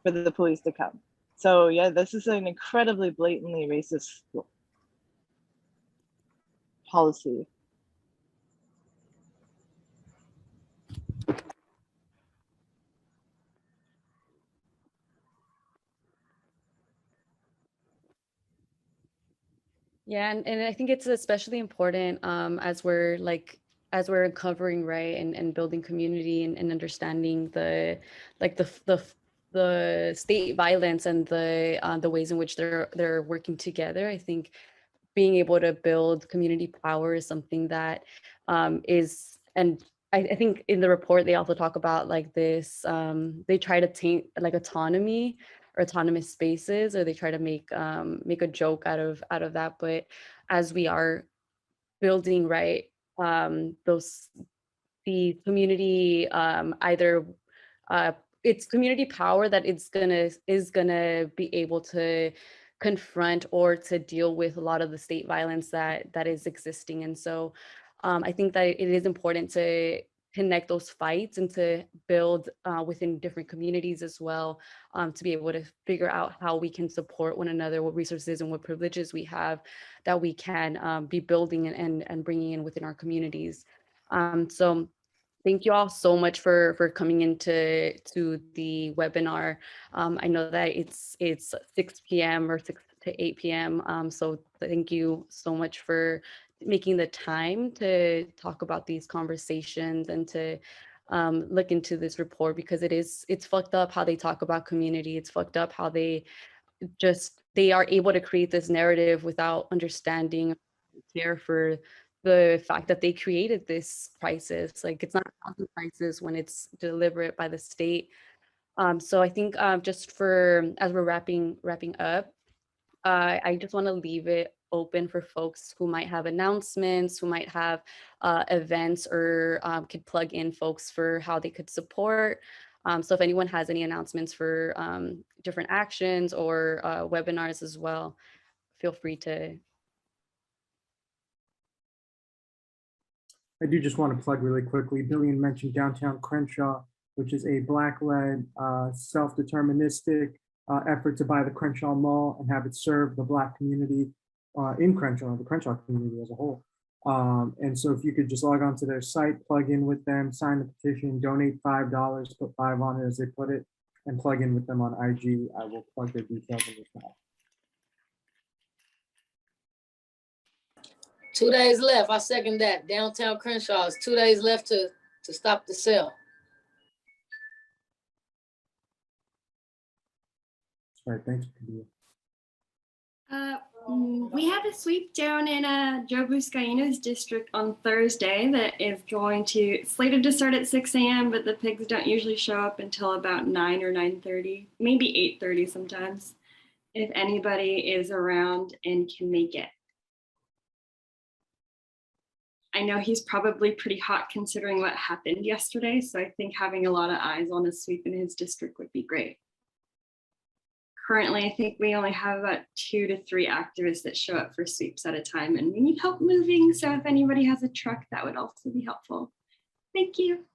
for the police to come. So yeah, this is an incredibly blatantly racist policy.
Yeah, and I think it's especially important as we're uncovering, right, and building community and understanding the state violence and the ways in which they're working together. I think being able to build community power is something that is, and I think in the report they also talk about like this, they try to taint like autonomy or autonomous spaces, or they try to make a joke out of that. But as we are building, right, those the community, either it's community power that is gonna be able to confront or to deal with a lot of the state violence that is existing. And so I think that it is important to connect those fights and to build within different communities as well, to be able to figure out how we can support one another, what resources and what privileges we have that we can be building and bringing in within our communities. So thank you all so much for coming into the webinar. I know that it's 6 p.m. or 6 to 8 p.m. So thank you so much for making the time to talk about these conversations and to look into this report, because it's fucked up how they talk about community. It's fucked up how they are able to create this narrative without understanding care for the fact that they created this crisis. Like it's not a housing crisis when it's deliberate by the state. So I think just as we're wrapping up, I just want to leave it open for folks who might have announcements, who might have events, or could plug in folks for how they could support. So if anyone has any announcements for different actions or webinars as well, feel free to.
I do just want to plug really quickly. Billion mentioned Downtown Crenshaw, which is a Black-led, self-deterministic effort to buy the Crenshaw Mall and have it serve the Black community in Crenshaw, the Crenshaw community as a whole. And so if you could just log on to their site, plug in with them, sign the petition, donate $5, put 5 on it as they put it, and plug in with them on IG. I will plug their details in the chat.
2 days left. I second that. Downtown Crenshaw is 2 days left to stop the sale.
All right, thanks.
We have a sweep down in Joe Buscaino's district on Thursday that is slated to start at 6 a.m., but the pigs don't usually show up until about 9 or 9:30, maybe 8:30 sometimes, if anybody is around and can make it. I know he's probably pretty hot considering what happened yesterday. So I think having a lot of eyes on a sweep in his district would be great. Currently, I think we only have about 2 to 3 activists that show up for sweeps at a time, and we need help moving. So if anybody has a truck, that would also be helpful. Thank you.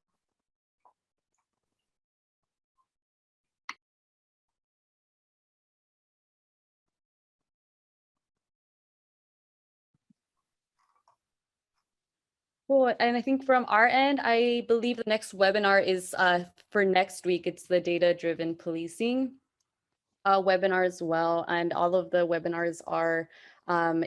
Cool. And I think from our end, I believe the next webinar is for next week. It's the data-driven policing webinar as well. And all of the webinars are,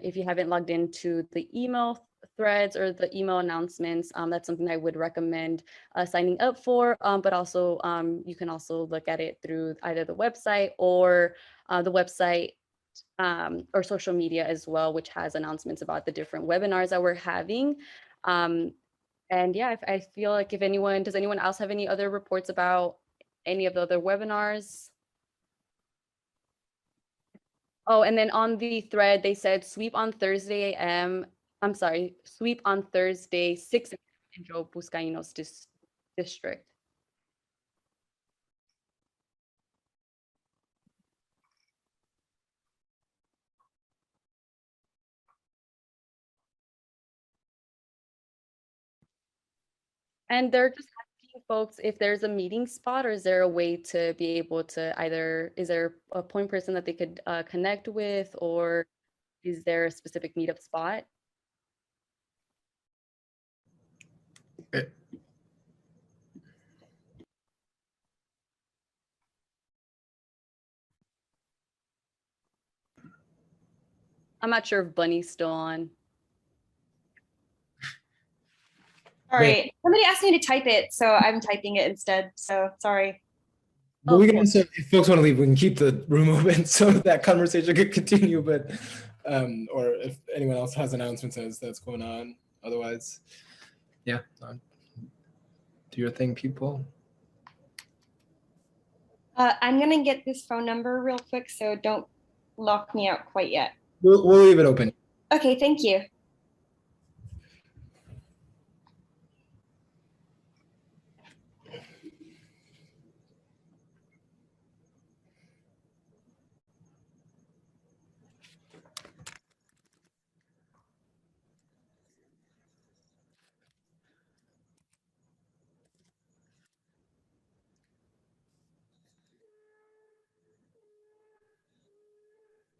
if you haven't logged into the email threads or the email announcements, that's something I would recommend signing up for. But also, you can also look at it through either the website or the website or social media as well, which has announcements about the different webinars that we're having. And yeah, I feel like if anyone, does anyone else have any other reports about any of the other webinars? Oh, and then on the thread, they said sweep on Thursday AM. I'm sorry, sweep on Thursday, 6 a.m. in Joe Buscaino's district. And they're just asking folks if there's a meeting spot, or is there a way to be able to either, is there a point person that they could connect with, or is there a specific meetup spot? I'm not sure if Bunny's still on.
Sorry, somebody asked me to type it, so I'm typing it instead. So sorry.
But we can also, if folks want to leave, we can keep the room open so that conversation could continue. But or if anyone else has announcements as that's going on, otherwise, yeah, do your thing, people.
I'm gonna get this phone number real quick, so don't lock me out quite yet.
We'll leave it open.
Okay, thank you.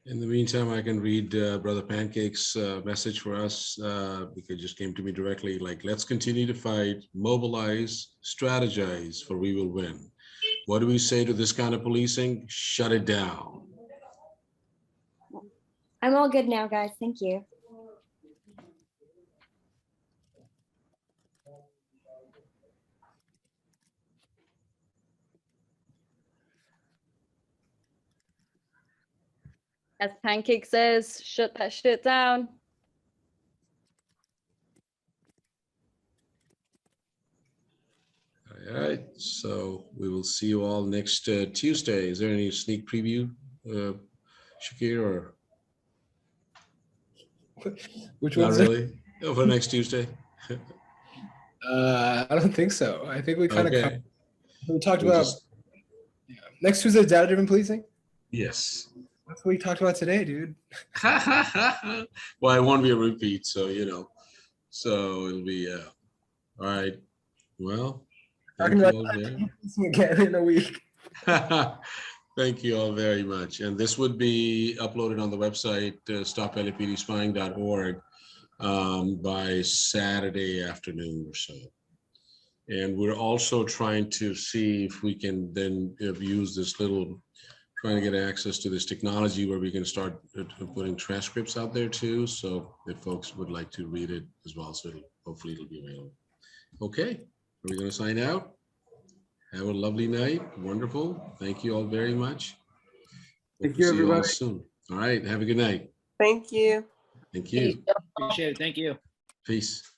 In the meantime, I can read Brother Pancake's message for us because it just came to me directly, like, let's continue to fight, mobilize, strategize, for we will win. What do we say to this kind of policing? Shut it down.
I'm all good now, guys. Thank you.
As Pancake says, shut that shit down.
All right, so we will see you all next Tuesday. Is there any sneak preview, Shakir, or?
Which
Not
one's
really? Oh, for next Tuesday?
I don't think so. I think we kind of
Okay.
we talked
We'll
about
just-
next Tuesday, data-driven policing.
Yes.
That's what we talked about today, dude.
Well, it won't be a repeat, so so it'll be all right. Well, thank you all very.
Again in a week.
Thank you all very much. And this would be uploaded on the website stoplapdspying.org by Saturday afternoon or so. And we're also trying to see if we can then use this trying to get access to this technology where we can start putting transcripts out there too. So if folks would like to read it as well, so hopefully it'll be available. Okay, are we going to sign out? Have a lovely night. Wonderful. Thank you all very much.
Thank you,
See you all
everybody.
soon. All right. Have a good night.
Thank you.
Thank you.
Appreciate it. Thank you.
Peace.